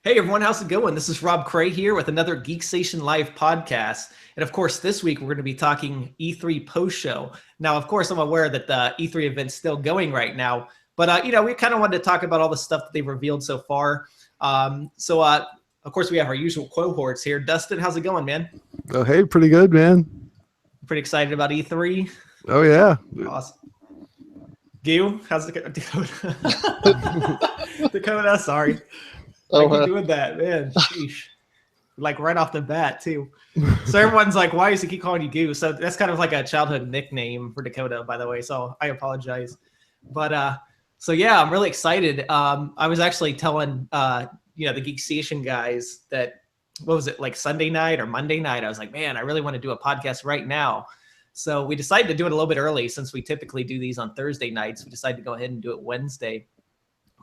Hey everyone, how's it going? This is Rob Cray here with another Geeksation Live Podcast. And of course, this week we're going to be talking E3 post-show. Now, of course, I'm aware that the E3 event's still going right now, but we kind of wanted to talk about all the stuff that they've revealed so far. Of course, we have our usual cohorts here. Dustin, how's it going, man? Oh, hey, pretty good, man. Pretty excited about E3? Oh, yeah. Awesome. Gil, how's it going? Dakota, sorry. Why are you doing that, man? Sheesh. Like right off the bat, too. So everyone's like, why does he keep calling you Goo? So that's kind of like a childhood nickname for Dakota, by the way. So I apologize. But so yeah, I'm really excited. I was actually telling the Geeksation guys that, what was it, like Sunday night or Monday night? I was like, man, I really want to do a podcast right now. So we decided to do it a little bit early since we typically do these on Thursday nights. We decided to go ahead and do it Wednesday.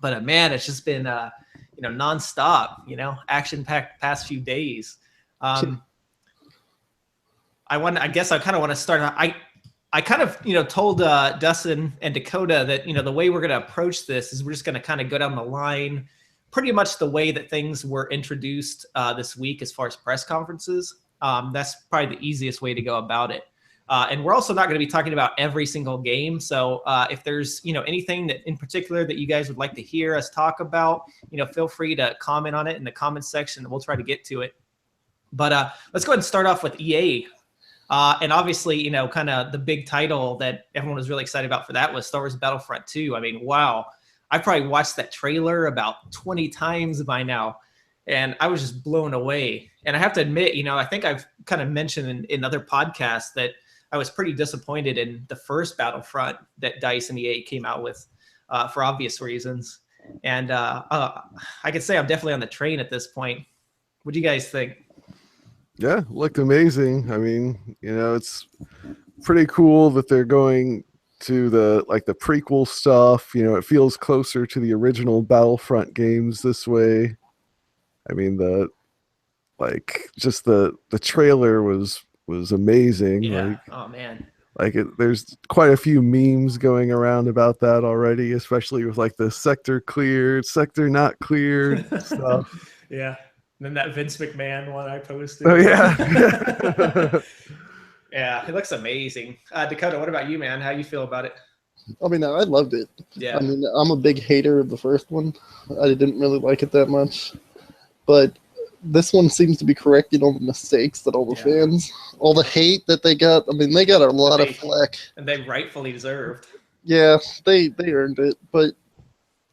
But man, it's just been nonstop, action-packed past few days. I guess I kind of want to start. I kind of, told Dustin and Dakota that, the way we're going to approach this is we're just going to kind of go down the line, pretty much the way that things were introduced this week as far as press conferences. That's probably the easiest way to go about it. And we're also not going to be talking about every single game. So if there's, anything that in particular that you guys would like to hear us talk about, feel free to comment on it in the comments section and we'll try to get to it. But let's go ahead and start off with EA. And obviously, kind of the big title that everyone was really excited about for that was Star Wars Battlefront 2. I mean, wow. I probably watched that trailer about 20 times by now. And I was just blown away. And I have to admit, I think I've kind of mentioned in other podcasts that I was pretty disappointed in the first Battlefront that DICE and EA came out with for obvious reasons. And I could say I'm definitely on the train at this point. What do you guys think? Yeah, it looked amazing. I mean, it's pretty cool that they're going to the prequel stuff. It feels closer to the original Battlefront games this way. I mean, the trailer was amazing. Yeah. Oh man. There's quite a few memes going around about that already, especially with the sector cleared, sector not cleared stuff. Yeah. And then that Vince McMahon one I posted. Oh yeah. Yeah, it looks amazing. Dakota, what about you, man? How you feel about it? I mean, I loved it. Yeah. I mean, I'm a big hater of the first one. I didn't really like it that much. But this one seems to be correcting all the mistakes that all the fans, all the hate that they got. I mean, they got a lot of flack. And they rightfully deserved. Yeah, they earned it. But,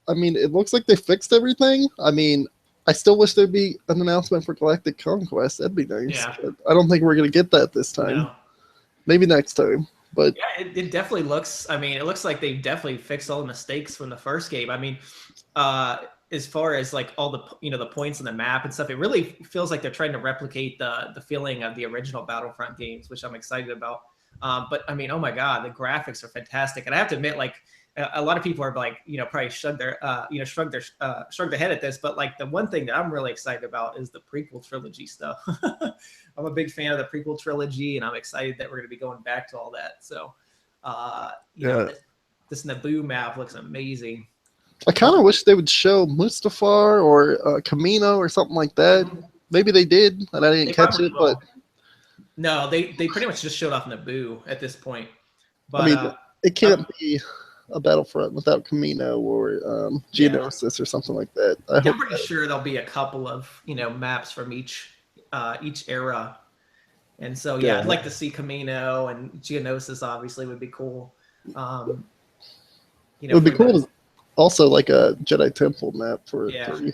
I mean, it looks like they fixed everything. I mean, I still wish there'd be an announcement for Galactic Conquest. That'd be nice. Yeah. But I don't think we're going to get that this time. No. Maybe next time. But yeah, it definitely looks, it looks like they definitely fixed all the mistakes from the first game. I mean, as far as all the, the points on the map and stuff, it really feels like they're trying to replicate the feeling of the original Battlefront games, which I'm excited about. But I mean, oh my God, the graphics are fantastic. And I have to admit, a lot of people are probably shrug their head at this, but the one thing that I'm really excited about is the prequel trilogy stuff. I'm a big fan of the prequel trilogy, and I'm excited that we're going to be going back to all that. So, this Naboo map looks amazing. I kind of wish they would show Mustafar or Kamino or something like that. Maybe they did, and I didn't catch it. But no, they pretty much just showed off Naboo at this point. But I mean, it can't be a Battlefront without Kamino or Geonosis or something like that. I'm pretty sure there'll be a couple of maps from each era, and so I'd like to see Kamino and Geonosis. Obviously, would be cool. It would be cool to also a Jedi Temple map for 3.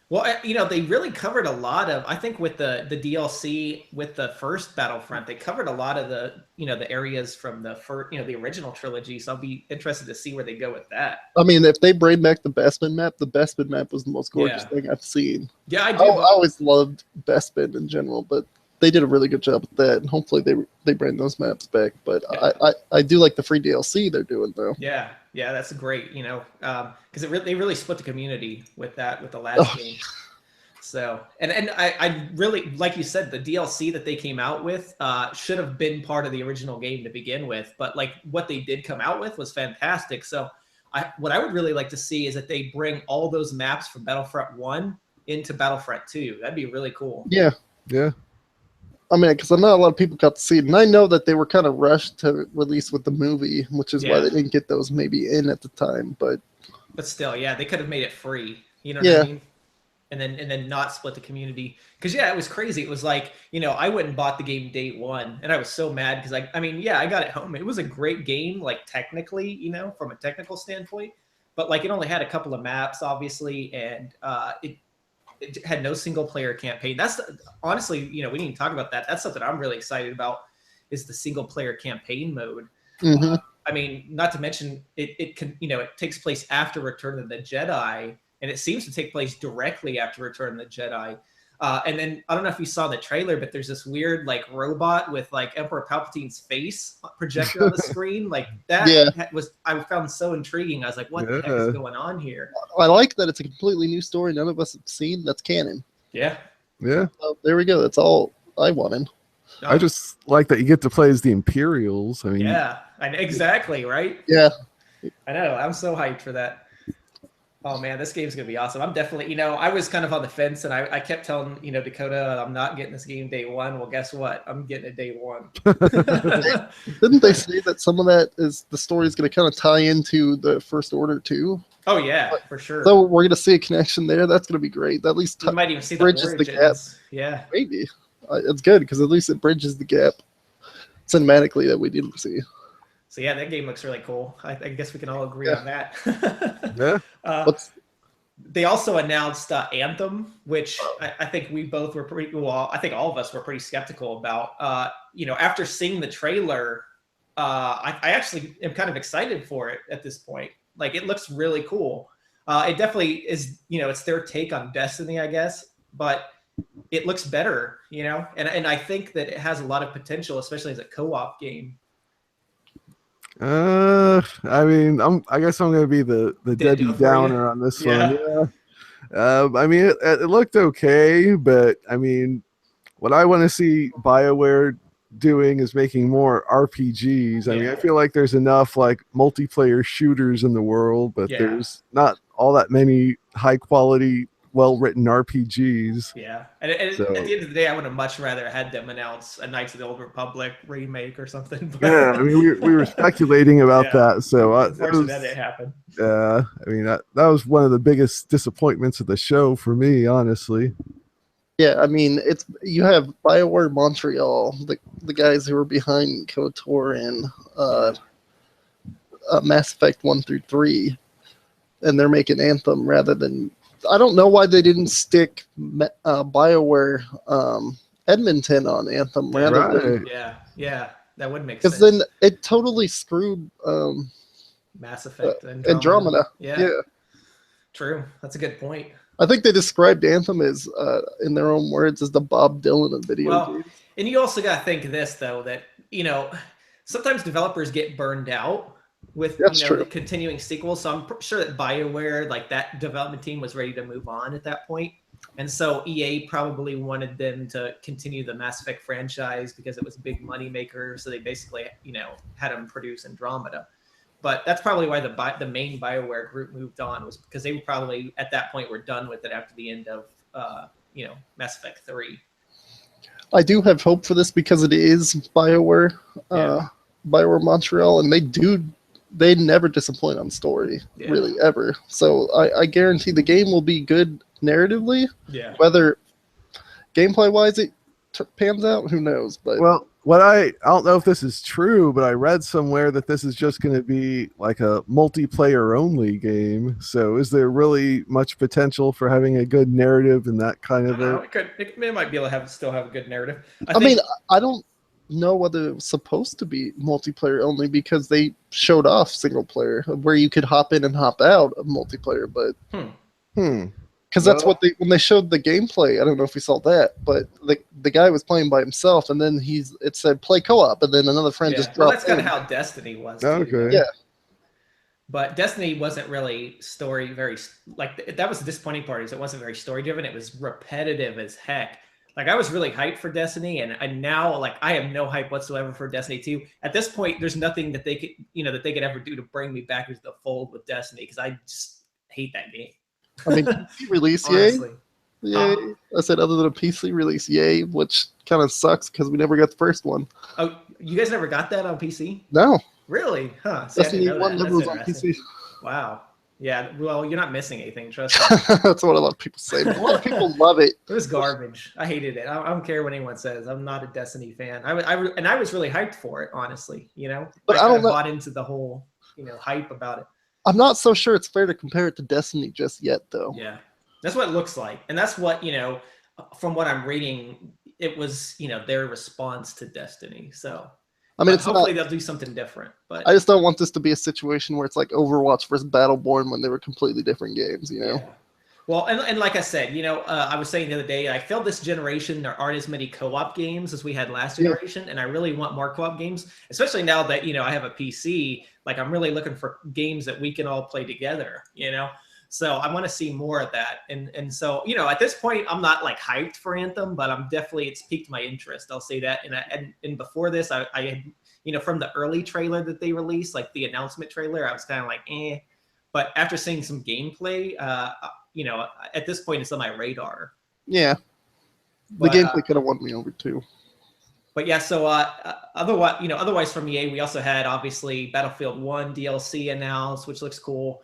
Well, they really covered a lot of, I think with the DLC with the first Battlefront, they covered a lot of the, the areas from the first, the original trilogy. So I'll be interested to see where they go with that. I mean, if they bring back the Bespin map was the most gorgeous thing I've seen. Yeah, I do. I always loved Bespin in general, but they did a really good job with that. And hopefully they bring those maps back. But I do like the free DLC they're doing though. Yeah. Yeah, that's great, because they really split the community with the last game. So, and I really, like you said, the DLC that they came out with should have been part of the original game to begin with. But what they did come out with was fantastic. So what I would really like to see is that they bring all those maps from Battlefront 1 into Battlefront 2. That'd be really cool. Yeah. Yeah. I mean, because not a lot of people got to see it, and I know that they were kind of rushed to release with the movie, which is why they didn't get those maybe in at the time. But still, yeah, they could have made it free. You know what Yeah. I mean? And then not split the community. Because it was crazy. It was like, I went and bought the game day one, and I was so mad because I got it home. It was a great game, like technically, from a technical standpoint, but like it only had a couple of maps, obviously, and it had no single player campaign. That's honestly, we didn't even talk about that. That's something I'm really excited about, is the single player campaign mode. Mhm. I mean, not to mention it can, it takes place after Return of the Jedi, and it seems to take place directly after Return of the Jedi. And then I don't know if you saw the trailer, but there's this weird like robot with like Emperor Palpatine's face projected on the screen. Like that was, I found so intriguing. I was like, what the heck is going on here? I like that it's a completely new story none of us have seen. That's canon. Yeah. Yeah. So there we go. That's all I wanted. I just like that you get to play as the Imperials. I mean, exactly, right? Yeah. I know. I'm so hyped for that. Oh man, this game's gonna be awesome. I'm definitely, I was kind of on the fence, and I kept telling, Dakota, I'm not getting this game day one. Well, guess what? I'm getting it day one. Didn't they say that some of that is the story is going to kind of tie into the First Order too? Oh yeah, for sure. So we're going to see a connection there. That's going to be great. That at least you might even see bridges the gap. Yeah, maybe it's good because at least it bridges the gap cinematically that we didn't see. So yeah, that game looks really cool. I guess we can all agree on that. yeah. They also announced Anthem, which I think we both were pretty well. I think all of us were pretty skeptical about. After seeing the trailer, I actually am kind of excited for it at this point. Like, it looks really cool. It definitely is. It's their take on Destiny, I guess, but it looks better. And I think that it has a lot of potential, especially as a co-op game. I mean, I guess I'm gonna be the Debbie Downer on this one. Yeah. I mean, it looked okay, but I mean, what I want to see BioWare doing is making more RPGs. I mean, I feel like there's enough like multiplayer shooters in the world, but there's not all that many high quality, well-written RPGs. Yeah, and at the end of the day, I would have much rather had them announce a Knights of the Old Republic remake or something. But yeah, I mean, we were speculating about that, so unfortunately, that didn't happen. Yeah, I mean, that was one of the biggest disappointments of the show for me, honestly. Yeah, I mean, you have BioWare Montreal, the guys who are behind KOTOR and Mass Effect 1 through 3, and they're making Anthem rather than. I don't know why they didn't stick BioWare Edmonton on Anthem rather than. Yeah, that would make sense. Because then it totally screwed Mass Effect Andromeda. Yeah, true. That's a good point. I think they described Anthem as, in their own words, as the Bob Dylan of video games. And you also got to think of this, though, that, sometimes developers get burned out with the continuing sequels. So I'm sure that BioWare, like that development team, was ready to move on at that point. And so EA probably wanted them to continue the Mass Effect franchise because it was a big money maker. So they basically, had them produce Andromeda. But that's probably why the main BioWare group moved on, was because they were probably at that point were done with it after the end of Mass Effect 3. I do have hope for this because it is BioWare, BioWare Montreal, and they never disappoint on story, really, ever. So I guarantee the game will be good narratively. Yeah. Whether gameplay wise it pans out, who knows? But I don't know if this is true, but I read somewhere that this is just going to be like a multiplayer only game. So is there really much potential for having a good narrative in that kind of it might be able to still have a good narrative. I mean, I don't know whether it was supposed to be multiplayer only because they showed off single player where you could hop in and hop out of multiplayer, but because that's what when they showed the gameplay. I don't know if we saw that, but the guy was playing by himself, and then it said play co-op, and then another friend just dropped. That's kind of how Destiny was. Okay. Yeah. But Destiny wasn't really that was the disappointing part, is it wasn't very story driven. It was repetitive as heck. Like, I was really hyped for Destiny, and now, like, I have no hype whatsoever for Destiny 2. At this point, there's nothing that they could ever do to bring me back into the fold with Destiny, because I just hate that game. I mean, release EA? Yay. I said other than a PC release, yay, which kind of sucks because we never got the first one. Oh, you guys never got that on PC? No. Really? Huh. See, I didn't Destiny know 1 that. never That's was on interesting. PC. Wow. Yeah, well, you're not missing anything, trust me. That's what a lot of people say. But a lot of people love it. It was garbage. I hated it. I don't care what anyone says. I'm not a Destiny fan. I was really hyped for it, honestly. But I kind don't of know. bought into the whole, hype about it. I'm not so sure it's fair to compare it to Destiny just yet, though. Yeah, that's what it looks like, and that's what from what I'm reading, it was their response to Destiny. So I mean, it's hopefully they'll do something different. But I just don't want this to be a situation where it's like Overwatch versus Battleborn when they were completely different games. Yeah. Well, and like I said, I was saying the other day, I feel this generation there aren't as many co-op games as we had last generation, and I really want more co-op games, especially now that I have a PC. Like I'm really looking for games that we can all play together. So I want to see more of that, and so at this point I'm not like hyped for Anthem, but it's piqued my interest. I'll say that. And before this, I had from the early trailer that they released, like the announcement trailer, I was kind of like eh, but after seeing some gameplay, at this point it's on my radar. Yeah, the gameplay could have won me over too. But yeah, so otherwise from EA, we also had obviously Battlefield 1 DLC announced, which looks cool.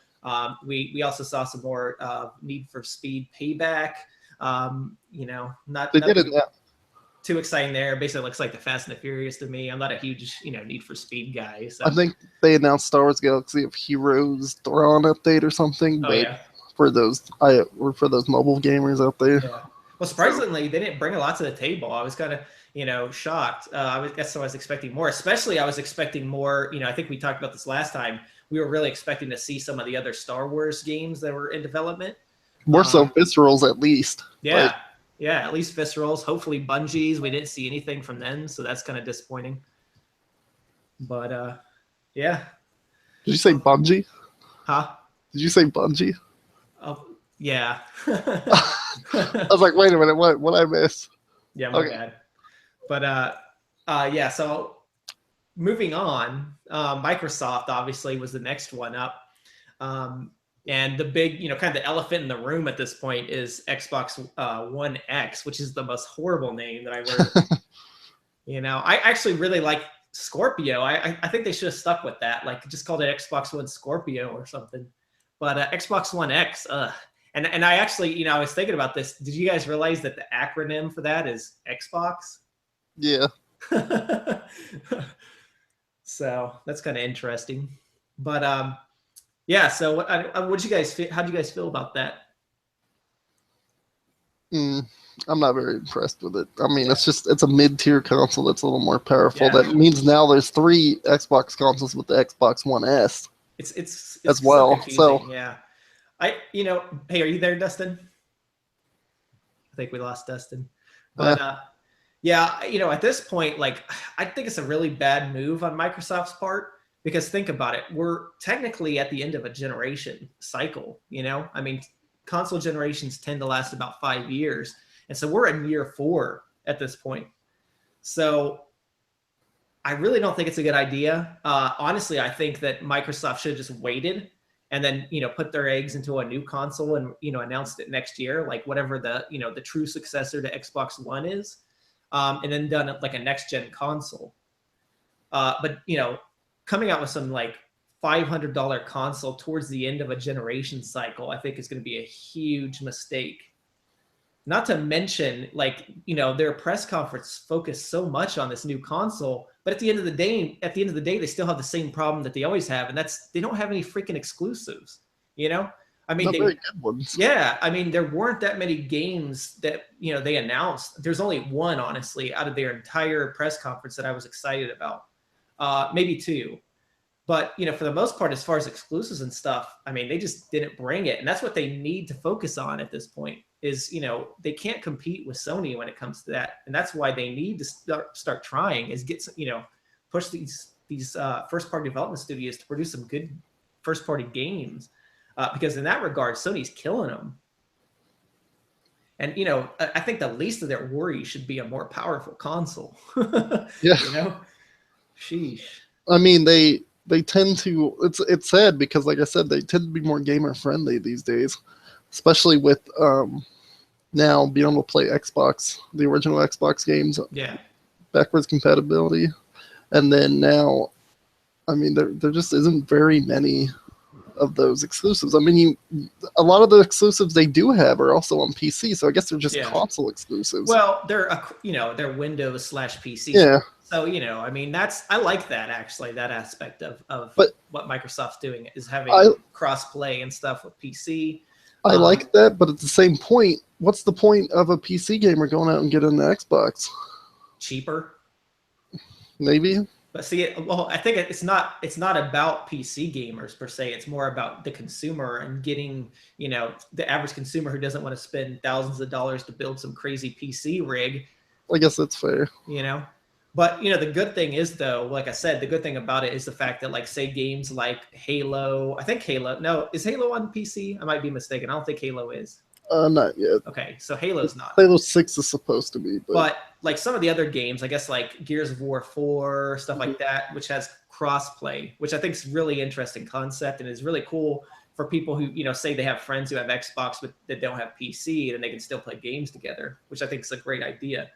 We also saw some more Need for Speed Payback. Not too exciting there. Basically, it looks like the Fast and the Furious to me. I'm not a huge Need for Speed guy. So. I think they announced Star Wars Galaxy of Heroes Thrawn update or something. For those mobile gamers out there. Yeah. Well, surprisingly, they didn't bring a lot to the table. I was kind of shocked. I was expecting more. Especially, I was expecting more. I think we talked about this last time. We were really expecting to see some of the other Star Wars games that were in development. More so Viscerals, at least. Yeah, at least Viscerals. Hopefully Bungie's. We didn't see anything from them, so that's kind of disappointing. But, yeah. Did you say Bungie? Huh? Did you say Bungie? Oh, yeah. I was like, wait a minute, what I miss? Yeah, my bad. But, yeah, so moving on, Microsoft obviously was the next one up. And the big, kind of the elephant in the room at this point is Xbox One X, which is the most horrible name that I've heard. I actually really like Scorpio. I think they should have stuck with that. Like just called it Xbox One Scorpio or something. But Xbox One X, and I actually, I was thinking about this. Did you guys realize that the acronym for that is Xbox? Yeah. So that's kind of interesting. But yeah. So what you guys? How do you guys feel about that? I'm not very impressed with it. I mean, it's a mid-tier console that's a little more powerful. Yeah. That means now there's 3 Xbox consoles with the Xbox One S. It's as well. So yeah, hey, are you there, Dustin? I think we lost Dustin. But yeah, at this point, like I think it's a really bad move on Microsoft's part because think about it, we're technically at the end of a generation cycle. I mean, console generations tend to last about 5 years, and so we're in year 4 at this point. So I really don't think it's a good idea. Honestly, I think that Microsoft should have just waited and then, put their eggs into a new console and, announced it next year, like whatever the true successor to Xbox One is, and then done it like a next gen console. But, coming out with some like $500 console towards the end of a generation cycle, I think is going to be a huge mistake. Not to mention, like, their press conference focused so much on this new console, but at the end of the day, they still have the same problem that they always have, and that's they don't have any freaking exclusives. I mean, very good ones. Yeah, I mean, there weren't that many games that they announced. There's only one, honestly, out of their entire press conference that I was excited about, maybe 2. But, for the most part, as far as exclusives and stuff, I mean, they just didn't bring it. And that's what they need to focus on at this point is, they can't compete with Sony when it comes to that. And that's why they need to start trying is get, push these first-party development studios to produce some good first-party games. Because in that regard, Sony's killing them. And, I think the least of their worry should be a more powerful console. Yeah. Sheesh. I mean, they tend to, it's sad because like I said, they tend to be more gamer friendly these days, especially with now being able to play Xbox, the original Xbox games, Yeah. backwards compatibility, and then now, I mean, there just isn't very many of those exclusives. I mean, a lot of the exclusives they do have are also on PC, so I guess they're just console exclusives. Well, they're they're Windows / PC. Yeah. So I mean, I like that actually, that aspect of but what Microsoft's doing is having cross play and stuff with PC. I like that, but at the same point, what's the point of a PC gamer going out and getting an Xbox? Cheaper, maybe. But see, well, I think it's not about PC gamers per se. It's more about the consumer and getting the average consumer who doesn't want to spend thousands of dollars to build some crazy PC rig. I guess that's fair. But the good thing is, though, like I said, the good thing about it is the fact that, like, say games like Halo. I think Halo. No, is Halo on PC? I might be mistaken. I don't think Halo is. Not yet. Okay, so Halo's not. Halo 6 is supposed to be, but like some of the other games, I guess, like Gears of War 4, stuff like that, which has cross-play, which I think is really interesting concept and is really cool for people who, say they have friends who have Xbox but that don't have PC, and they can still play games together, which I think is a great idea.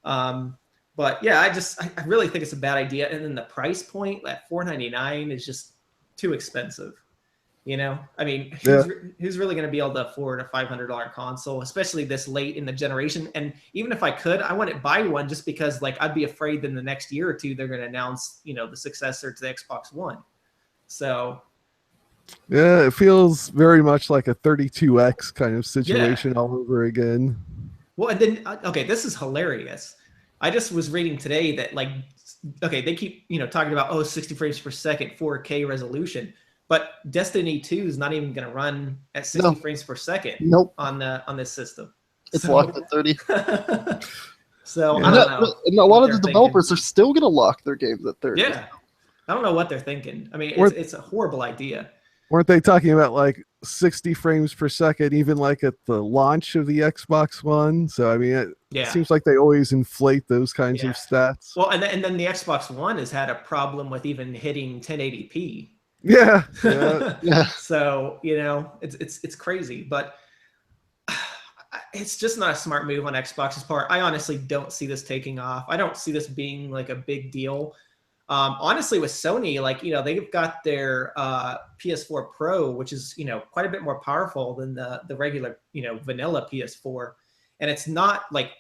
But yeah, I really think it's a bad idea. And then the price point at $499 is just too expensive. I mean, who's really going to be able to afford a $500 console, especially this late in the generation? And even if I could, I wouldn't buy one just because, like, I'd be afraid that in the next year or two they're going to announce, the successor to the Xbox One. So, yeah, it feels very much like a 32X kind of situation all over again. Well, and then okay, this is hilarious. I just was reading today that, like, okay, they keep talking about 60 frames per second, 4K resolution. But Destiny 2 is not even going to run at 60 frames per second. Nope. On this system. It's locked at 30. So I don't know. And a lot of the developers are still going to lock their games at 30. Yeah. I don't know what they're thinking. I mean, it's a horrible idea. Weren't they talking about like 60 frames per second, even like at the launch of the Xbox One? So, I mean, it seems like they always inflate those kinds of stats. Well, and then the Xbox One has had a problem with even hitting 1080p. Yeah. So it's crazy, but it's just not a smart move on Xbox's part. I honestly don't see this taking off. I don't see this being like a big deal. Honestly, with Sony, like they've got their PS4 Pro, which is quite a bit more powerful than the regular vanilla PS4, and it's not like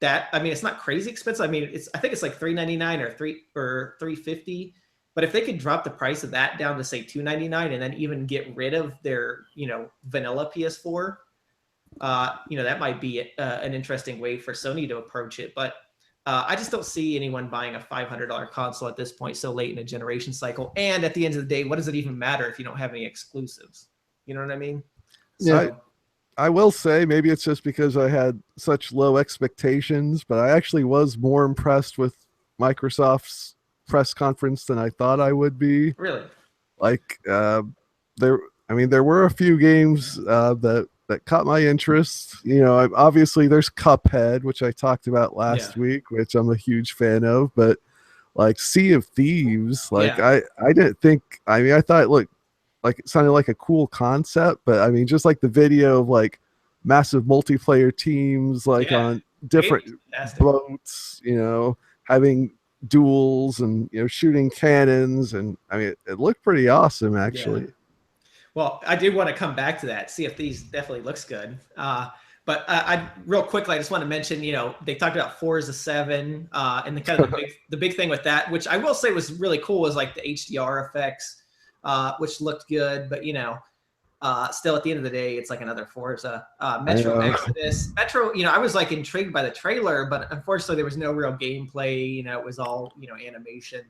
that. I mean, it's not crazy expensive. I mean, I think it's like $399 or $350. But if they could drop the price of that down to, say, $299 and then even get rid of their, vanilla PS4, that might be an interesting way for Sony to approach it. But I just don't see anyone buying a $500 console at this point so late in a generation cycle. And at the end of the day, what does it even matter if you don't have any exclusives? You know what I mean? Yeah. I will say maybe it's just because I had such low expectations, but I actually was more impressed with Microsoft's press conference than I thought I would be. Really? Like there were a few games that caught my interest. Obviously there's Cuphead, which I talked about last week, which I'm a huge fan of, but like Sea of Thieves, like I didn't think, I thought it looked like it sounded like a cool concept, but I mean just like the video of like massive multiplayer teams like on different boats, having duels and shooting cannons, and I mean it looked pretty awesome actually. Well, I did want to come back to that. Sea of Thieves definitely looks good, but I real quickly I just want to mention they talked about Forza 7 and the kind of the big thing with that, which I will say was really cool, was like the HDR effects, which looked good, but still at the end of the day it's like another Forza. Metro Exodus. Metro, I was like intrigued by the trailer, but unfortunately there was no real gameplay. It was all animation.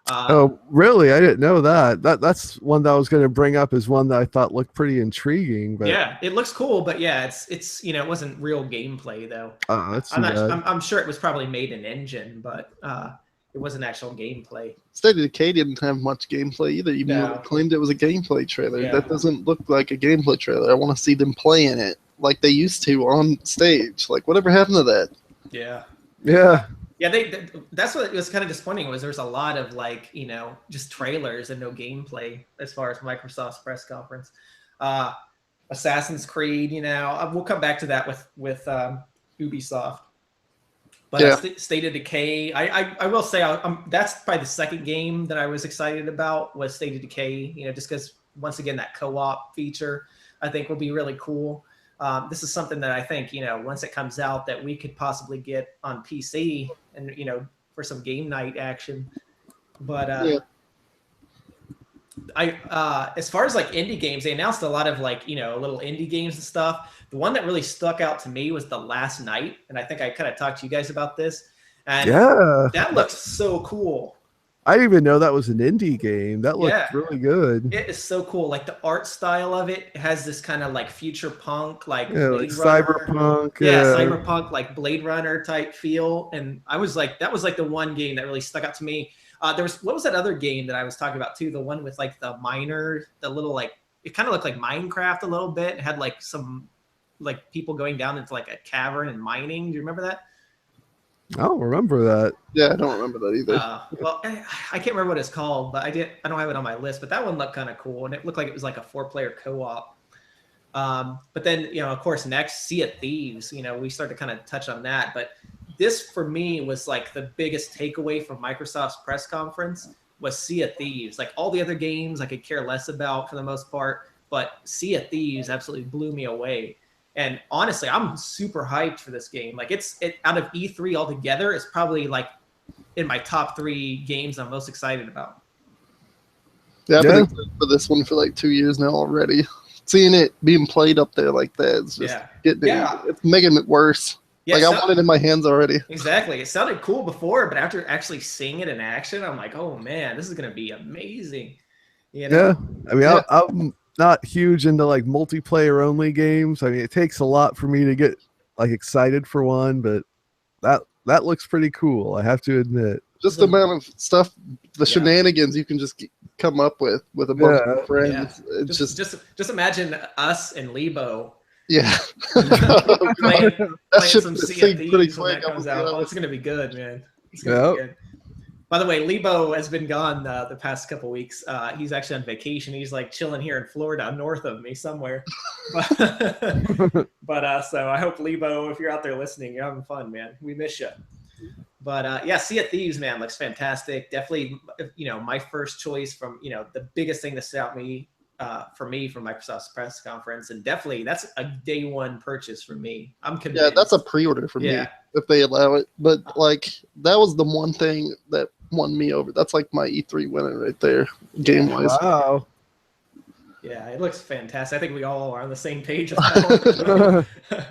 Oh really? I didn't know that. That's one that I was going to bring up as one that I thought looked pretty intriguing. But yeah, it looks cool, but it's it wasn't real gameplay though. I'm sure it was probably made in engine, but it wasn't actual gameplay. State of Decay didn't have much gameplay either, even though it claimed it was a gameplay trailer. Yeah. That doesn't look like a gameplay trailer. I want to see them playing it like they used to on stage. Like, whatever happened to that? Yeah. Yeah. Yeah, that's what was kind of disappointing, was there's a lot of like, just trailers and no gameplay as far as Microsoft's press conference. Assassin's Creed. We'll come back to that with Ubisoft. But State of Decay, I will say that's probably the second game that I was excited about was State of Decay. Just because once again that co-op feature I think will be really cool. This is something that I think once it comes out that we could possibly get on PC and for some game night action. But as far as like indie games, they announced a lot of like little indie games and stuff. The one that really stuck out to me was The Last Night, and I think I kind of talked to you guys about this. And that looks so cool. I didn't even know that was an indie game. That looked really good. It is so cool. Like the art style of it has this kind of like future punk, like like cyberpunk. Cyberpunk, like Blade Runner type feel. And I was like, that was like the one game that really stuck out to me. What was that other game that I was talking about too? The one with like the miner, the little like, it kind of looked like Minecraft a little bit. It had like some like people going down into like a cavern and mining. Do you remember that? I don't remember that. Yeah, I don't remember that either. Well, I can't remember what it's called, but I don't have it on my list. But that one looked kind of cool, and it looked like it was like a 4-player co-op. But then, of course, next, Sea of Thieves. We start to kind of touch on that. But this, for me, was like the biggest takeaway from Microsoft's press conference was Sea of Thieves. Like all the other games I could care less about for the most part, but Sea of Thieves absolutely blew me away. And honestly, I'm super hyped for this game. Like it out of E3 altogether, it's probably like in my top 3 games I'm most excited about. Yeah, I've been excited for this one for like 2 years now already. Seeing it being played up there like that is just it's making it worse. Yeah, I want it in my hands already. Exactly. It sounded cool before, but after actually seeing it in action, I'm like, oh man, this is gonna be amazing. Yeah. I mean, I'm not huge into like multiplayer only games. I mean, it takes a lot for me to get like excited for one, but that looks pretty cool, I have to admit. Just the amount of stuff, the shenanigans you can just come up with a bunch of friends. Yeah. It's just imagine us and Lebo. Yeah. playing some Sea of Thieves when that comes out. Oh, it's gonna be good, man. It's gonna be good. By the way, Lebo has been gone the past couple weeks. He's actually on vacation. He's like chilling here in Florida, north of me somewhere. But so I hope Lebo, if you're out there listening, you're having fun, man. We miss you. But Sea of Thieves, man, looks fantastic. Definitely, my first choice from the biggest thing that stood out for me from Microsoft's press conference, and definitely that's a day one purchase for me. I'm convinced. Yeah, that's a pre-order for me if they allow it. But like that was the one thing that won me over. That's like my E3 winner right there, game wise. Wow. Yeah, it looks fantastic. I think we all are on the same page with that one.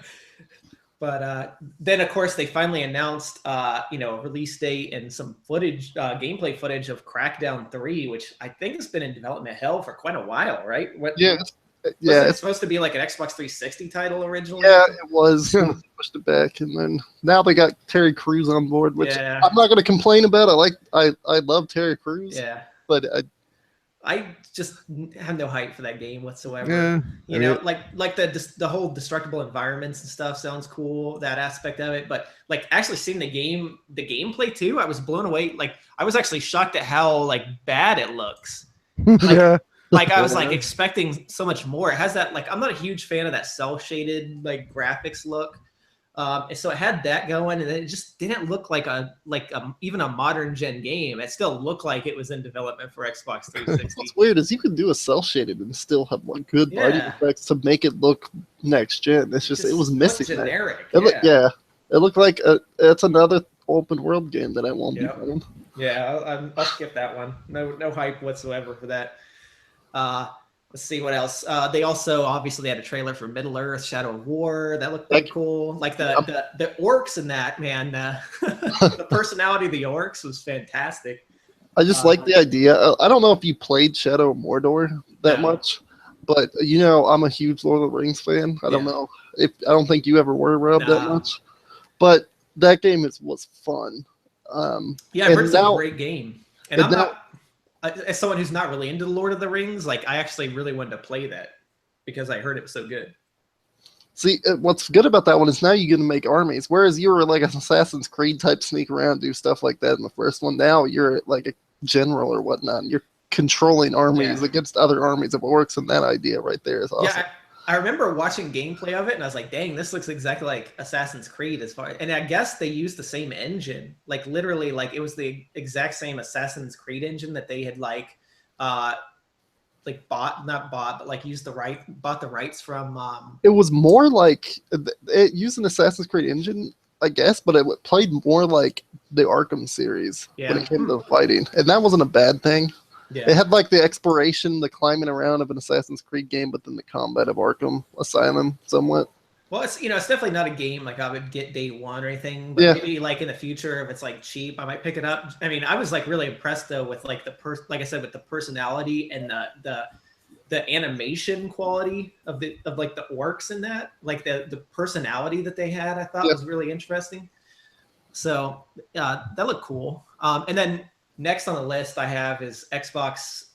But then, of course, they finally announced, a release date and some footage, gameplay footage of Crackdown 3, which I think has been in development hell for quite a while, right? It's supposed to be like an Xbox 360 title originally. Yeah, it was. Pushed it back, and then now they got Terry Crews on board, which I'm not going to complain about. I love Terry Crews. Yeah, but I just have no hype for that game whatsoever. Yeah, like the whole destructible environments and stuff sounds cool, that aspect of it. But like actually seeing the gameplay too, I was blown away. Like I was actually shocked at how like bad it looks. Like I was like expecting so much more. It has that like I'm not a huge fan of that cell shaded like graphics look. So it had that going, and it just didn't look like even a modern gen game. It still looked like it was in development for Xbox 360. What's weird is you could do a cell shaded and still have like good lighting effects to make it look next gen. It's just it was missing. Generic. It looked like it's another open world game that I won't be playing. Yeah, I'll skip that one. No hype whatsoever for that. Let's see what else. They also obviously had a trailer for Middle Earth: Shadow of War. That looked pretty cool. Like the orcs in that, man. The personality of the orcs was fantastic. I just like the idea. I don't know if you played Shadow of Mordor that much, but I'm a huge Lord of the Rings fan. I don't know I don't think you ever were, Rob, that much. But that game was fun. Yeah, I've heard it's a great game, and I'm not. As someone who's not really into the Lord of the Rings, like I actually really wanted to play that because I heard it was so good. See, what's good about that one is now you get to make armies. Whereas you were like an Assassin's Creed type sneak around, do stuff like that in the first one. Now you're like a general or whatnot. You're controlling armies against other armies of orcs, and that idea right there is awesome. Yeah, I remember watching gameplay of it, and I was like, "Dang, this looks exactly like Assassin's Creed." And I guess they used the same engine, like literally, like it was the exact same Assassin's Creed engine that they had bought the rights from. It was more like it used an Assassin's Creed engine, I guess, but it played more like the Arkham series when it came to fighting, and that wasn't a bad thing. Yeah. It had like the exploration, the climbing around of an Assassin's Creed game, but then the combat of Arkham Asylum somewhat. Well, it's it's definitely not a game like I would get day one or anything, but maybe like in the future if it's like cheap, I might pick it up. I mean, I was like really impressed though with like like I said, with the personality and the animation quality of like the orcs in that, like the personality that they had, I thought was really interesting. So that looked cool. And then next on the list I have is OG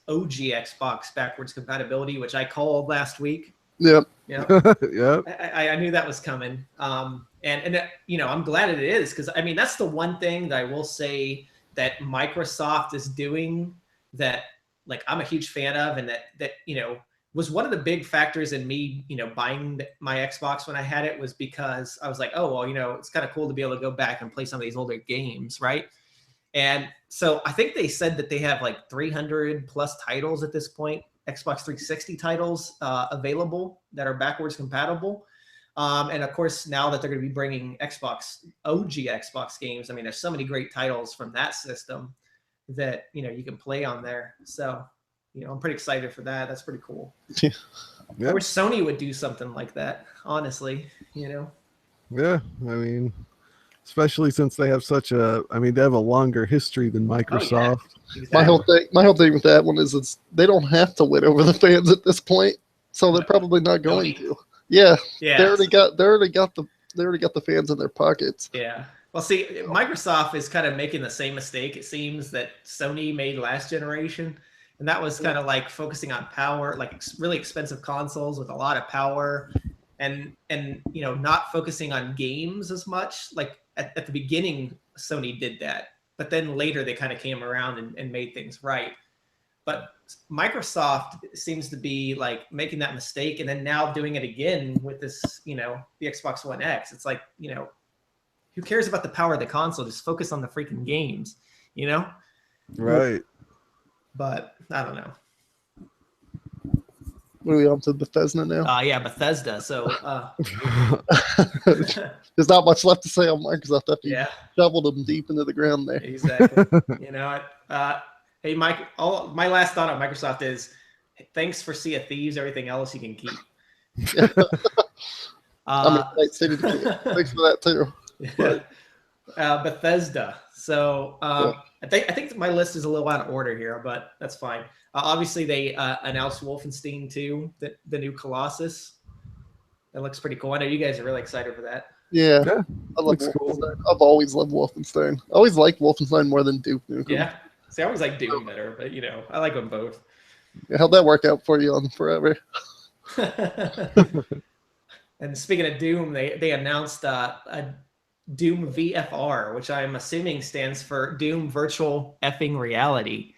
Xbox backwards compatibility, which I called last week. Yep. Yeah. Yep. I knew that was coming. And I'm glad it is, because I mean that's the one thing that I will say that Microsoft is doing that like I'm a huge fan of, and that was one of the big factors in me buying my Xbox when I had it, was because I was like, oh well, it's kind of cool to be able to go back and play some of these older games, right? And so I think they said that they have like 300 plus titles at this point, Xbox 360 titles available that are backwards compatible. And of course, now that they're going to be bringing OG Xbox games, I mean, there's so many great titles from that system that, you can play on there. So, I'm pretty excited for that. That's pretty cool. Yeah. I wish Sony would do something like that, honestly, Yeah, I mean, especially since they have they have a longer history than Microsoft. Oh, yeah. Exactly. My whole thing with that one is they don't have to win over the fans at this point, so they're probably not going to. Yeah. They already got the fans in their pockets. Yeah. Well, see, Microsoft is kind of making the same mistake, it seems, that Sony made last generation, and that was kind of like focusing on power, like really expensive consoles with a lot of power, and not focusing on games as much. Like at the beginning, Sony did that, but then later they kind of came around and made things right. But Microsoft seems to be like making that mistake, and then now doing it again with this, the Xbox One X. It's like, who cares about the power of the console? Just focus on the freaking games, Right. But I don't know. What are we on to Bethesda now? Yeah, Bethesda. So there's not much left to say on Microsoft after you shoveled them deep into the ground there. Exactly. Hey, Mike, my last thought on Microsoft is thanks for Sea of Thieves. Everything else you can keep. I'm excited to keep it. Thanks for that too. Bethesda. So I think my list is a little out of order here, but that's fine. Obviously, they announced Wolfenstein 2, the new Colossus. That looks pretty cool. I know you guys are really excited for that. Yeah. I love Wolfenstein. Cool. I've always loved Wolfenstein. I always liked Wolfenstein more than Duke Nukem. Yeah. See, I always like Doom better, but I like them both. Yeah, how'd that work out for you on Forever? And speaking of Doom, they announced a Doom VFR, which I'm assuming stands for Doom Virtual Effing Reality.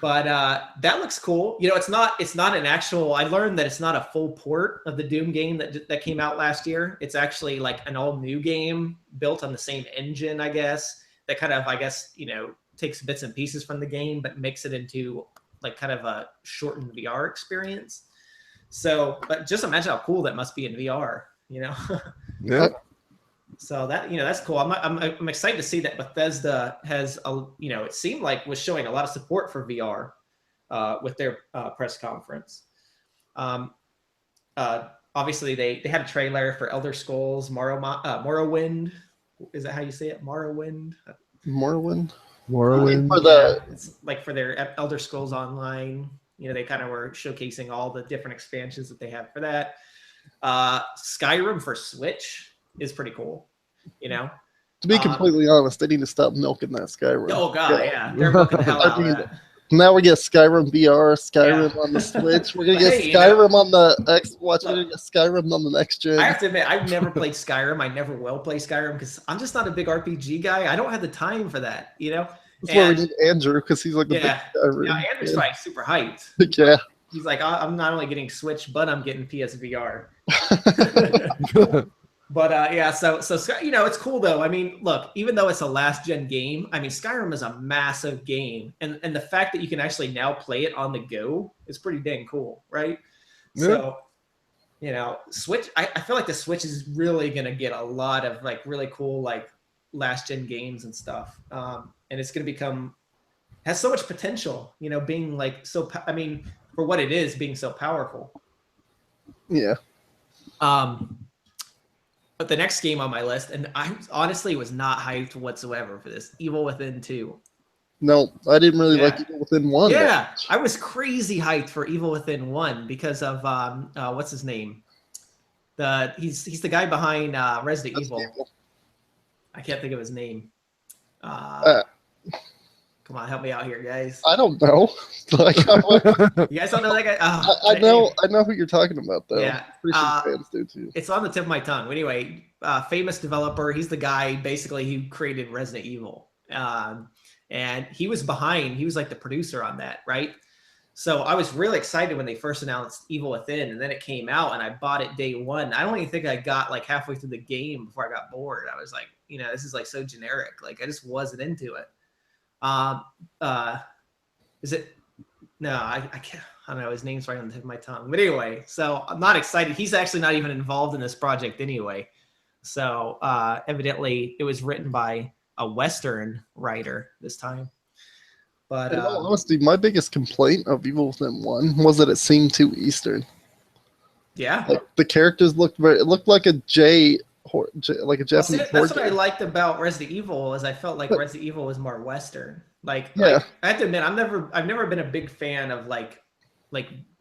But that looks cool. It's not an actual. I learned that it's not a full port of the Doom game that came out last year. It's actually like an all new game built on the same engine, I guess. That kind of, takes bits and pieces from the game, but makes it into like kind of a shortened VR experience. So, but just imagine how cool that must be in VR, Yeah. So that, that's cool. I'm excited to see that Bethesda has, it seemed like was showing a lot of support for VR with their press conference. Obviously, they had a trailer for Elder Scrolls Morrowind. Is that how you say it? Morrowind. It's like for their Elder Scrolls Online. They kind of were showcasing all the different expansions that they have for that. Skyrim for Switch is pretty cool. To be completely honest, they need to stop milking that Skyrim. Oh god, yeah. They're milking the hell out of that. Now we get Skyrim VR, Skyrim on the Switch. We're gonna get Skyrim on the Xbox. We're gonna get Skyrim on the next gen. I have to admit, I've never played Skyrim. I never will play Skyrim because I'm just not a big RPG guy. I don't have the time for that. That's why we need Andrew, because he's like the big Skyrim. Yeah, Andrew's like super hyped. Yeah. He's like, I'm not only getting Switch, but I'm getting PSVR. But yeah, so it's cool though. I mean, look, even though it's a last gen game, I mean, Skyrim is a massive game, and the fact that you can actually now play it on the go is pretty dang cool, right? Yeah. So, Switch. I feel like the Switch is really gonna get a lot of like really cool like last gen games and stuff, and it's gonna has so much potential, being like I mean, for what it is, being so powerful. Yeah. But the next game on my list, and I honestly was not hyped whatsoever for this, Evil Within 2. No, I didn't really like Evil Within 1. Yeah, I was crazy hyped for Evil Within 1 because of what's his name? He's the guy behind Resident Evil. I can't think of his name. Come on, help me out here, guys. I don't know. Like, you guys don't know that guy? Oh, I know who you're talking about, though. Yeah, fans do too. It's on the tip of my tongue. Anyway, famous developer. He's the guy basically who created Resident Evil, and he was like the producer on that, right? So I was really excited when they first announced Evil Within, and then it came out, and I bought it day one. I don't even think I got like halfway through the game before I got bored. I was like, this is like so generic. Like I just wasn't into it. Is it? No, I can't. I don't know. His name's right on the tip of my tongue. But anyway, so I'm not excited. He's actually not even involved in this project anyway. So evidently, it was written by a Western writer this time. But in all honesty, my biggest complaint of Evil Within 1 was that it seemed too Eastern. Yeah, like the characters looked like a Japanese. That's what I liked about Resident Evil is I felt like Resident Evil was more Western. Like, yeah. I have to admit, I've never been a big fan of like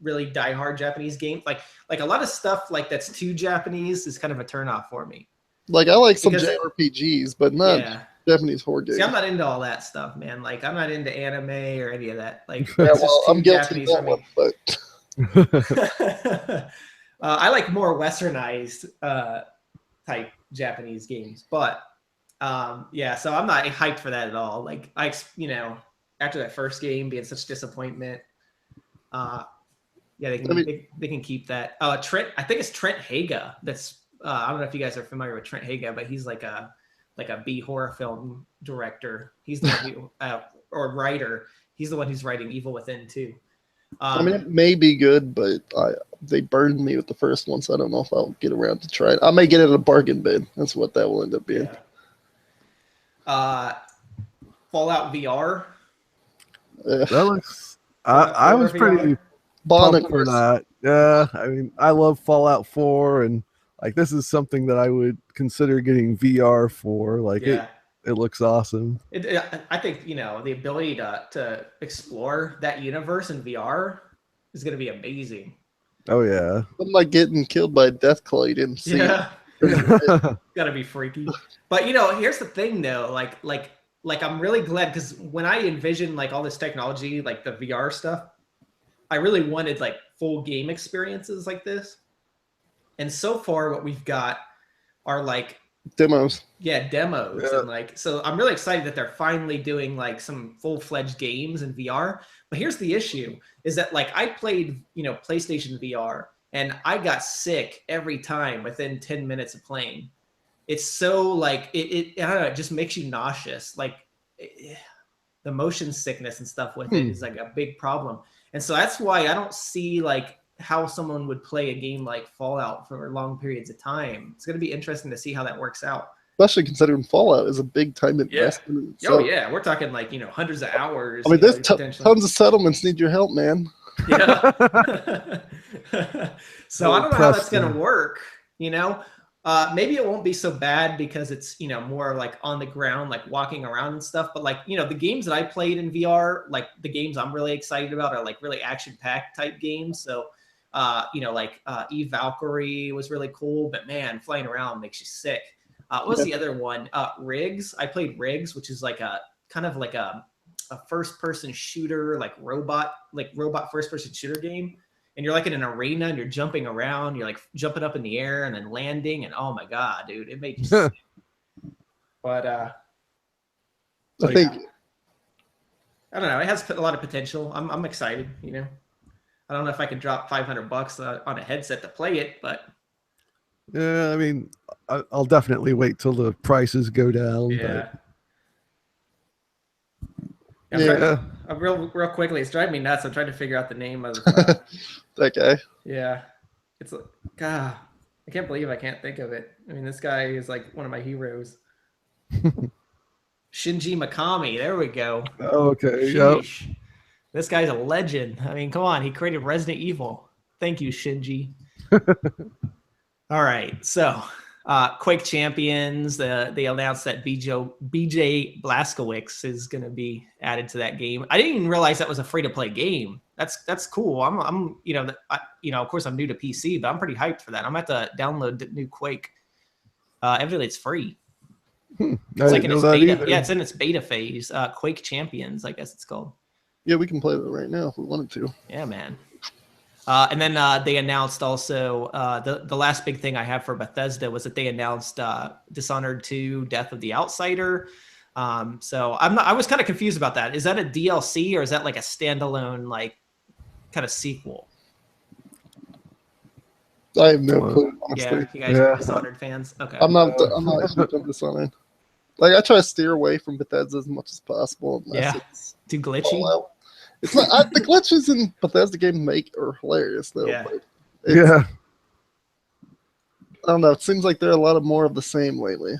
really diehard Japanese games. Like a lot of stuff like that's too Japanese is kind of a turnoff for me. Like I like some JRPGs, but not Japanese horror games. See, I'm not into all that stuff, man. Like I'm not into anime or any of that. Like I'm guilty of that one, but I like more Westernized type Japanese games, but so I'm not hyped for that at all. Like after that first game being such disappointment, they can keep that. Trent, I think it's Trent Haga. That's I don't know if you guys are familiar with Trent Haga, but he's like a B horror film director. He's the one or writer. He's the one who's writing Evil Within 2. I mean, it may be good, but they burned me with the first one, so I don't know if I'll get around to try it. I may get it at a bargain bin. That's what that will end up being. Yeah. Fallout VR. That looks. I was pretty pumped for that. Yeah, I mean, I love Fallout 4, and like this is something that I would consider getting VR for. Like it looks awesome. I think the ability to explore that universe in VR is going to be amazing. Oh yeah. I'm like getting killed by a death claw you didn't see. Yeah. It's gotta be freaky. But here's the thing though, like I'm really glad because when I envisioned like all this technology, like the VR stuff, I really wanted like full game experiences like this. And so far what we've got are like demos. Yeah, demos. Yeah. And so I'm really excited that they're finally doing like some full-fledged games in VR. But here's the issue is that like I played, PlayStation VR and I got sick every time within 10 minutes of playing. It's so like I don't know, it just makes you nauseous. Like the motion sickness and stuff with it is like a big problem. And so that's why I don't see like how someone would play a game like Fallout for long periods of time. It's going to be interesting to see how that works out. Especially considering Fallout is a big time investment. Yeah. Oh yeah, we're talking like hundreds of hours. I mean, there's tons of settlements need your help, man. Yeah. So I don't know how that's going to work. Maybe it won't be so bad because it's more like on the ground, like walking around and stuff. But like the games that I played in VR, like the games I'm really excited about are like really action-packed type games. So Eve Valkyrie was really cool, but man, flying around makes you sick. What was the other one? Riggs. I played Riggs, which is like a kind of like a first-person shooter, like robot first-person shooter game. And you're like in an arena and you're jumping around. You're like jumping up in the air and then landing. And oh my god, dude, it made you sick. But I think I don't know. It has a lot of potential. I'm excited. I don't know if I could drop $500 on a headset to play it, but Yeah, I mean, I'll definitely wait till the prices go down. yeah. Yeah. I'm real quickly. It's driving me nuts. I'm trying to figure out the name of That guy. yeah. It's like, God, I can't believe I can't think of it. I mean, this guy is like one of my heroes. Shinji Mikami. There we go. Okay. Yep. Sheesh. This guy's a legend. I mean, come on. He created Resident Evil. Thank you, Shinji. All right. So, Quake Champions, they announced that BJ Blazkowicz is going to be added to that game. I didn't even realize that was a free-to-play game. That's cool. I'm of course I'm new to PC, but I'm pretty hyped for that. I'm going to have to download the new Quake. Evidently it's free. It's like in its beta. Either. Yeah, it's in its beta phase. Quake Champions, I guess it's called. Yeah, we can play it right now if we wanted to. Yeah, man. And then they announced also the last big thing I have for Bethesda was that they announced Dishonored 2: Death of the Outsider. So I was kind of confused about that. Is that a DLC or is that like a standalone like kind of sequel? I have no clue, honestly. Yeah, you guys are Dishonored fans. Okay. I'm not huge on Dishonored. Like I try to steer away from Bethesda as much as possible. It's too glitchy. It's not the glitches in Bethesda game are hilarious though. Yeah. I don't know. It seems like there are a lot of more of the same lately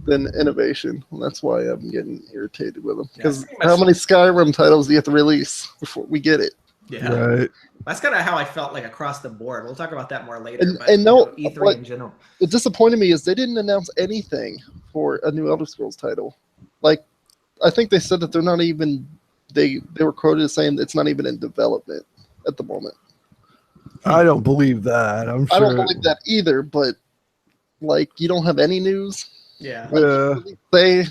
than innovation. And that's why I'm getting irritated with them. Because how many Skyrim titles do you have to release before we get it? Yeah. Right. That's kind of how I felt like across the board. We'll talk about that more later. E3 in general. What disappointed me is they didn't announce anything for a new Elder Scrolls title. Like, I think they said that they're not even. They were quoted as saying it's not even in development at the moment. I don't believe that. I'm sure. I don't believe that either. But like, you don't have any news. Yeah. Like,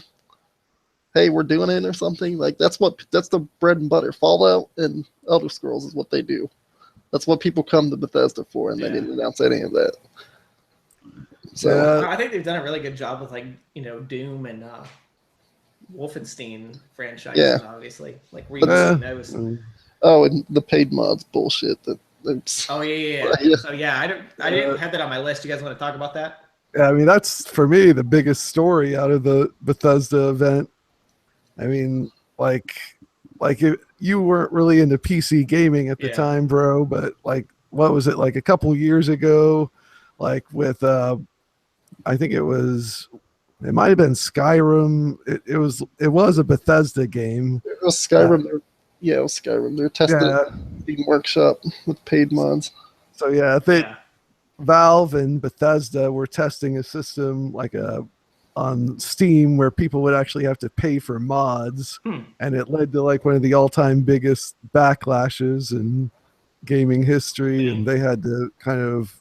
hey, we're doing it or something. Like that's the bread and butter. Fallout and Elder Scrolls is what they do. That's what people come to Bethesda for, and they didn't announce any of that. So I think they've done a really good job with like Doom and Wolfenstein franchise. Yeah. Obviously, like releasing those. Oh, and the paid mods bullshit. So yeah, I didn't have that on my list. You guys want to talk about that? Yeah, I mean that's for me the biggest story out of the Bethesda event. I mean, like you weren't really into PC gaming at the time, bro. But like, what was it like a couple years ago? Like with, I think it might have been Skyrim. It was a Bethesda game. It was Skyrim. It was Skyrim. They're testing it in Workshop with paid mods. So I think Valve and Bethesda were testing a system like on Steam where people would actually have to pay for mods, and it led to like one of the all-time biggest backlashes in gaming history, and they had to kind of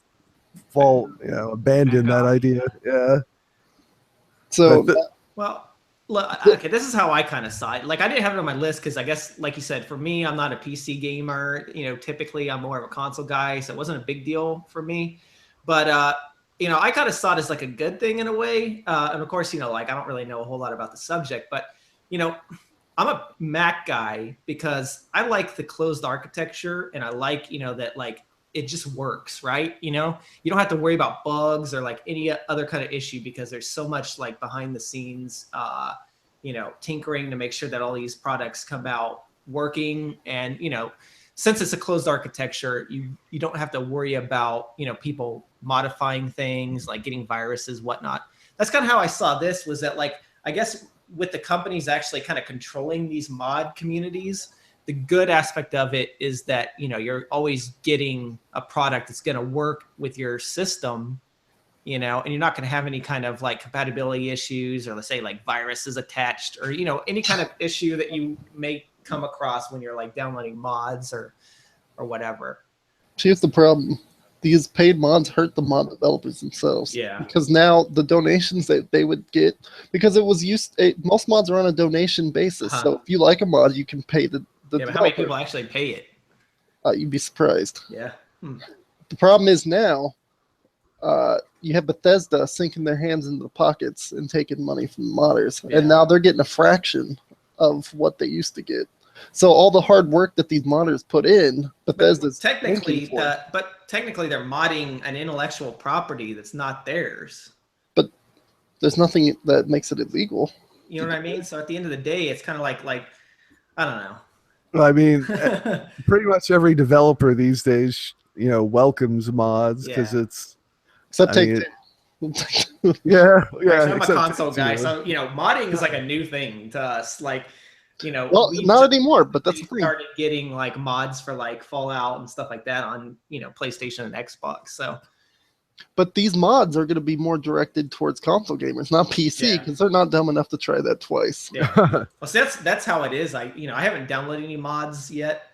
abandon that idea. Yeah. So okay, this is how I kind of saw it. Like I didn't have it on my list because I guess, like you said, for me, I'm not a PC gamer. Typically I'm more of a console guy, so it wasn't a big deal for me. But I kind of saw it as like a good thing in a way. And of course, like I don't really know a whole lot about the subject, but I'm a Mac guy because I like the closed architecture, and I like that like it just works, right? You don't have to worry about bugs or like any other kind of issue because there's so much like behind the scenes, tinkering to make sure that all these products come out working. And, since it's a closed architecture, you don't have to worry about, people modifying things, like getting viruses, whatnot. That's kind of how I saw this, was that like, I guess with the companies actually kind of controlling these mod communities, the good aspect of it is that, you're always getting a product that's going to work with your system, and you're not going to have any kind of like compatibility issues or let's say like viruses attached or, any kind of issue that you may come across when you're like downloading mods or whatever. Here's the problem. These paid mods hurt the mod developers themselves. Yeah. Because now the donations that they would get, because it was most mods are on a donation basis. So if you like a mod, you can pay the but how many people actually pay it? You'd be surprised. Yeah. The problem is now you have Bethesda sinking their hands into the pockets and taking money from the modders. Yeah. And now they're getting a fraction of what they used to get. So all the hard work that these modders put in, Bethesda's technically, thanking for. but technically they're modding an intellectual property that's not theirs. But there's nothing that makes it illegal. You know what I mean? So at the end of the day, it's kind of like I don't know. Well, I mean, pretty much every developer these days, welcomes mods because it's. Except Take-Two. Yeah. Yeah. I'm a console guy, so modding is like a new thing to us. Like, well, not anymore. But that's we started getting like mods for like Fallout and stuff like that on PlayStation and Xbox. So. But these mods are going to be more directed towards console gamers, not PC, because they're not dumb enough to try that twice. Yeah. Well, so that's how it is. I haven't downloaded any mods yet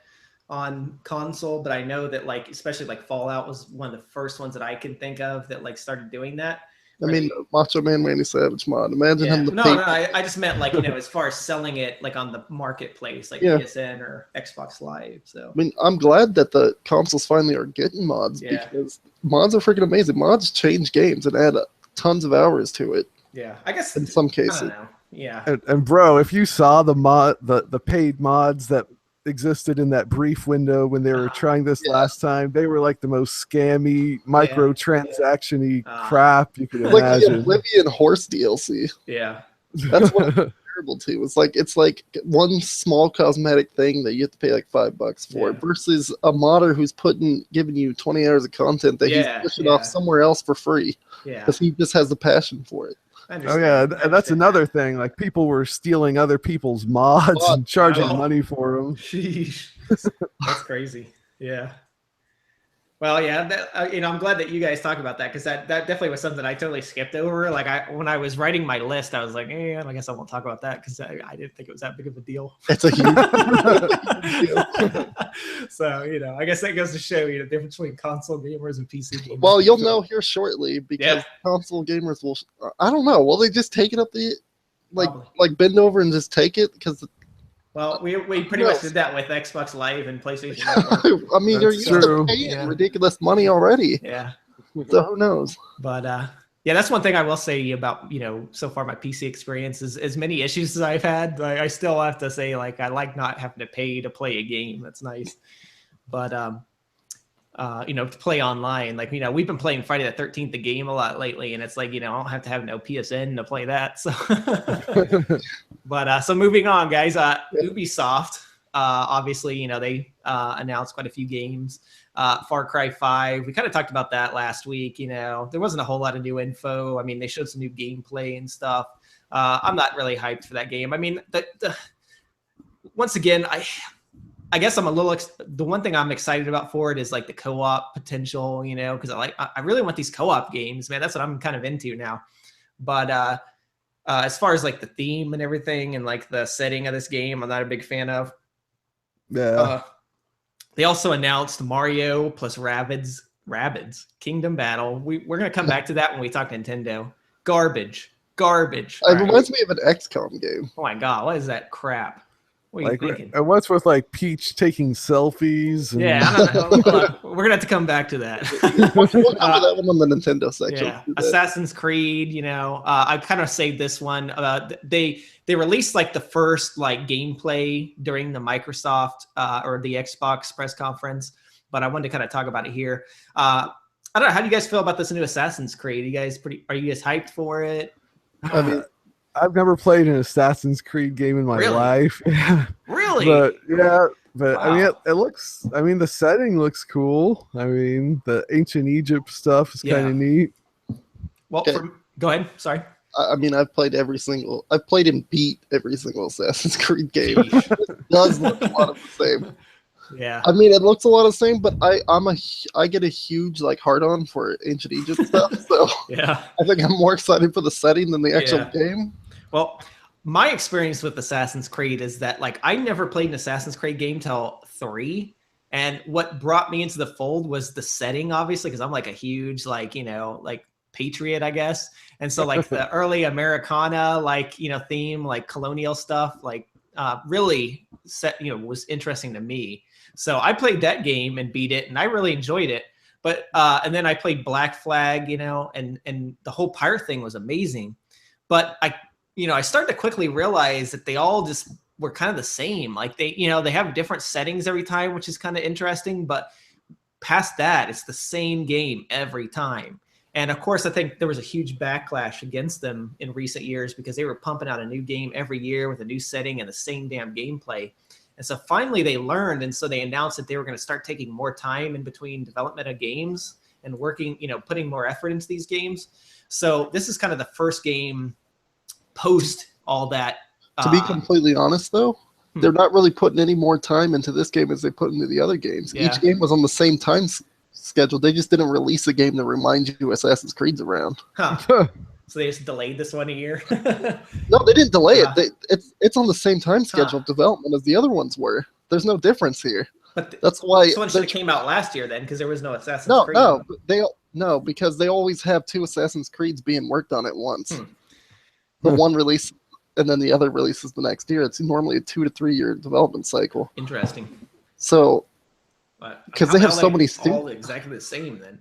on console, but I know that like especially like Fallout was one of the first ones that I can think of that like started doing that. I mean, Macho Man Randy Savage mod. Imagine him. No, I just meant like as far as selling it like on the marketplace, like PSN or Xbox Live. So I mean, I'm glad that the consoles finally are getting mods because mods are freaking amazing. Mods change games and add tons of hours to it. Yeah, I guess in some cases. I don't know. Yeah. And bro, if you saw the paid mods that existed in that brief window when they were trying this last time, they were like the most scammy microtransaction-y crap you could imagine. Like the Oblivion horse DLC. Yeah. That's what it's terrible to. It's like one small cosmetic thing that you have to pay like $5 for versus a modder who's giving you 20 hours of content that he's pushing off somewhere else for free. Yeah. Because he just has the passion for it. Oh yeah, and that's another thing. Like people were stealing other people's mods and charging money for them. Sheesh, that's crazy. Yeah. Well, yeah, I'm glad that you guys talk about that because that definitely was something I totally skipped over. Like when I was writing my list, I was like, I guess I won't talk about that because I didn't think it was that big of a deal. It's a huge deal. So I guess that goes to show the difference between console gamers and PC gamers. Well, you'll know here shortly because console gamers will. I don't know. Will they just take it up like bend over and just take it because. Well, we pretty much did that with Xbox Live and PlayStation. I mean, you're used to paying ridiculous money already. Yeah. So who knows? But that's one thing I will say about so far my PC experience is as many issues as I've had. I still have to say like I like not having to pay to play a game. That's nice. But to play online, like we've been playing Friday the 13th the game a lot lately, and it's like I don't have to have no PSN to play that. So. But so moving on, guys, Ubisoft, obviously, they announced quite a few games. Far Cry 5, we kind of talked about that last week. There wasn't a whole lot of new info. I mean, they showed some new gameplay and stuff. I'm not really hyped for that game. I mean, once again, I guess I'm a little. The one thing I'm excited about for it is like the co-op potential, because I really want these co-op games, man. That's what I'm kind of into now. But as far as like the theme and everything and like the setting of this game, I'm not a big fan of. Yeah. They also announced Mario plus Rabbids Kingdom Battle. We're gonna come back to that when we talk Nintendo. Garbage. It reminds me of an XCOM game. Oh my god, what is that crap? What are you thinking? And what's with like Peach taking selfies? And... Yeah, I don't know. We're gonna have to come back to that. We'll cover that one on the Nintendo section. Yeah, Assassin's Creed. I kind of saved this one. They released like the first like gameplay during the Microsoft or the Xbox press conference, but I wanted to kind of talk about it here. I don't know. How do you guys feel about this new Assassin's Creed? Are you guys hyped for it? I mean, I've never played an Assassin's Creed game in my life. Really? But wow. I mean, it looks. I mean, the setting looks cool. I mean, the ancient Egypt stuff is kind of neat. Well, go ahead. Sorry. I mean, I've played and beat every single Assassin's Creed game. It does look a lot of the same. Yeah. I mean, it looks a lot of the same, but I get a huge like hard on for ancient Egypt stuff. So yeah, I think I'm more excited for the setting than the actual game. Well, my experience with Assassin's Creed is that like I never played an Assassin's Creed game till 3, and what brought me into the fold was the setting, obviously, because I'm like a huge like patriot, I guess, and so like the early Americana theme, like colonial stuff, like really was interesting to me. So I played that game and beat it, and I really enjoyed it. But and then I played Black Flag, and the whole pirate thing was amazing. But I started to quickly realize that they all just were kind of the same. Like they have different settings every time, which is kind of interesting. But past that, it's the same game every time. And of course, I think there was a huge backlash against them in recent years because they were pumping out a new game every year with a new setting and the same damn gameplay. And so finally they learned. And so they announced that they were going to start taking more time in between development of games and working, putting more effort into these games. So this is kind of the first game post all that. To be completely honest, though, they're not really putting any more time into this game as they put into the other games. Yeah. Each game was on the same time schedule. They just didn't release a game to remind you Assassin's Creed's around. Huh. So they just delayed this one a year? No, they didn't delay it. It's on the same time schedule of development as the other ones were. There's no difference here. But that's why this one should have came out last year then, because there was no Assassin's Creed. No, because they always have 2 Assassin's Creeds being worked on at once. The one release and then the other releases the next year. It's normally a 2 to 3 year development cycle. Interesting. So, because they have so many all exactly the same then.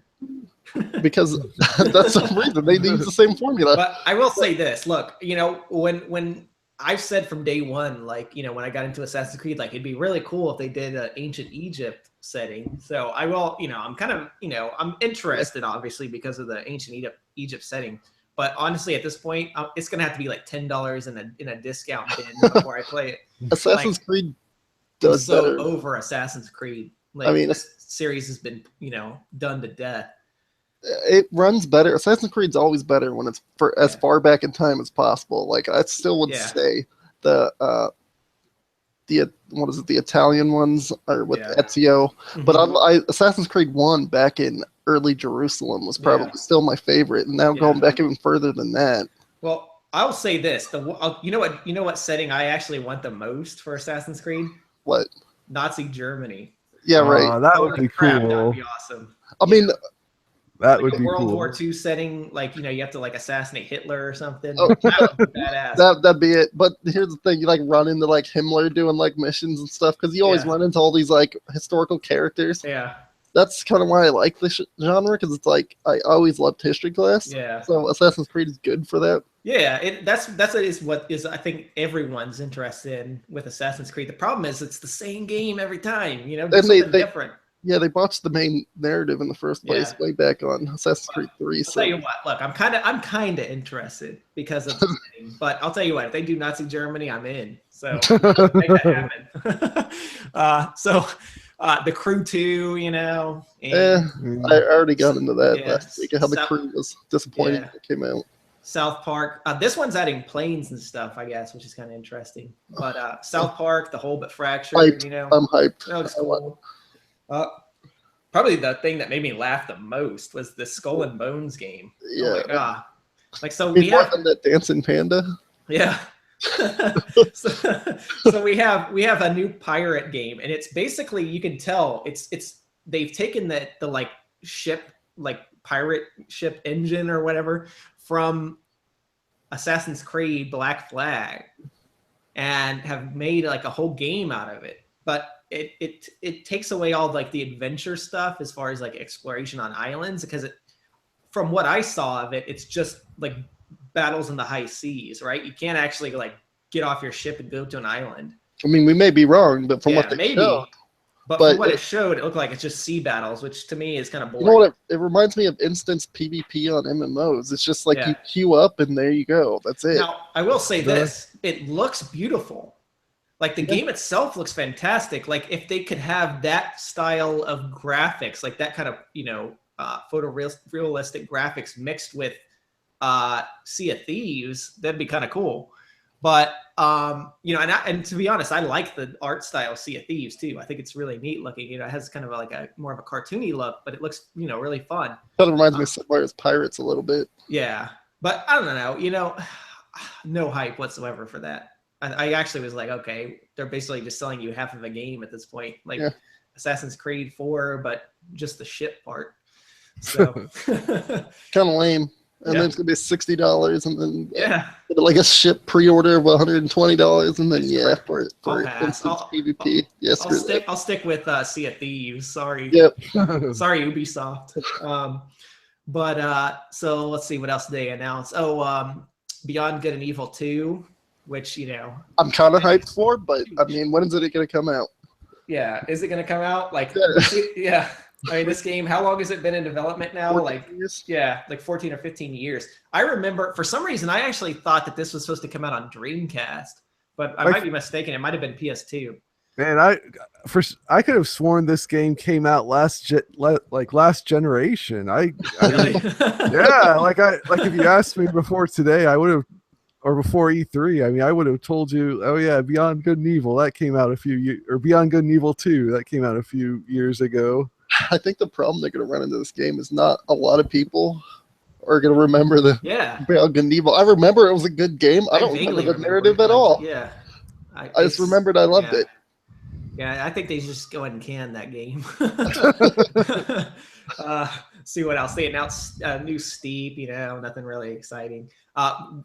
Because that's the reason they use the same formula. But I will say this: look, when I've said from day one, like when I got into Assassin's Creed, like it'd be really cool if they did an ancient Egypt setting. So I will, I'm kind of, I'm interested, obviously, because of the ancient Egypt setting. But honestly, at this point, it's gonna have to be like $10 in a discount bin before I play it. Assassin's Creed does better. Over Assassin's Creed. Like, I mean, this series has been, done to death. It runs better. Assassin's Creed's always better when it's for as far back in time as possible. Like I still would say the what is it? The Italian ones are with Ezio, but Assassin's Creed 1 back in early Jerusalem was probably still my favorite, and now going back even further than that. Well, I'll say this: you know what setting I actually want the most for Assassin's Creed? What? Nazi Germany. Yeah, right. That would be cool. That would be awesome. I mean, that would be World cool. War II setting, like you have to like assassinate Hitler or something. Oh, that would be badass. That'd be it. But here's the thing: you like run into like Himmler doing like missions and stuff because you always run into all these like historical characters. Yeah. That's kind of why I like this genre because it's like I always loved history class. Yeah. So Assassin's Creed is good for that. Yeah, that's what is I think everyone's interested in with Assassin's Creed. The problem is it's the same game every time. And something different. Yeah, they botched the main narrative in the first place way back on Assassin's Creed 3. I'll tell you what, look, I'm kind of interested because of the thing, but I'll tell you what, if they do Nazi Germany, I'm in. So make that happen. The Crew 2, and I already got into that last week. How the Crew was disappointing when it came out. South Park. This one's adding planes and stuff, I guess, which is kind of interesting. But South Park, The Whole But Fractured, I'm hyped. That looks cool. Probably the thing that made me laugh the most was the Skull and Bones game. Yeah. Oh my God. Like, so we have that dancing panda. Yeah. so we have a new pirate game, and it's basically, you can tell it's they've taken the like ship, like pirate ship engine or whatever from Assassin's Creed Black Flag and have made like a whole game out of it. But it takes away all like the adventure stuff as far as like exploration on islands, because from what I saw of it, it's just like battles in the high seas, right? You can't actually like get off your ship and go to an island. I mean, we may be wrong, but from what they showed, but from what it showed, it looked like it's just sea battles, which to me is kind of boring. You know what? It reminds me of instance PvP on MMOs. It's just like you queue up and there you go. That's it. Now, I will say this: it looks beautiful. Like the game itself looks fantastic. Like if they could have that style of graphics, like that kind of photorealistic graphics mixed with Sea of Thieves, that'd be kind of cool. But and to be honest, I like the art style of Sea of Thieves too. I think it's really neat looking. It has kind of like a more of a cartoony look, but it looks really fun. Kind of reminds me of Somewhere's Pirates a little bit. Yeah, but I don't know. No hype whatsoever for that. I actually was like, okay, they're basically just selling you half of a game at this point, like Assassin's Creed 4, but just the ship part. So kind of lame. And then it's gonna be $60, and then like a ship pre-order of $120, and then for instance PvP. Yes, I'll stick with Sea of Thieves. Sorry. Yep. Sorry, Ubisoft. But so let's see what else they announced. Beyond Good and Evil 2. which, you know, I'm kind of hyped for, but I mean, when is it going to come out? yeah, is it going to come out? Like, Yeah. yeah. I mean, this game, how long has it been in development now? 14 Like, years? yeah, like 14 or 15 years. I remember, for some reason, I actually thought that this was supposed to come out on Dreamcast, but I might be mistaken. It might have been PS2. Man, I could have sworn this game came out last generation. Really? Yeah, like if you asked me before today, I would have, or before E3. I mean, I would have told you, oh yeah, Beyond Good and Evil that came out a few years, or Beyond Good and Evil 2 that came out a few years ago. I think the problem they're going to run into this game is not a lot of people are going to remember the Beyond Good and Evil. I remember it was a good game. I don't remember the narrative at all. Yeah, I just remembered I loved it. Yeah, I think they just go ahead and can that game. See what else they announced. New Steep, you know, nothing really exciting.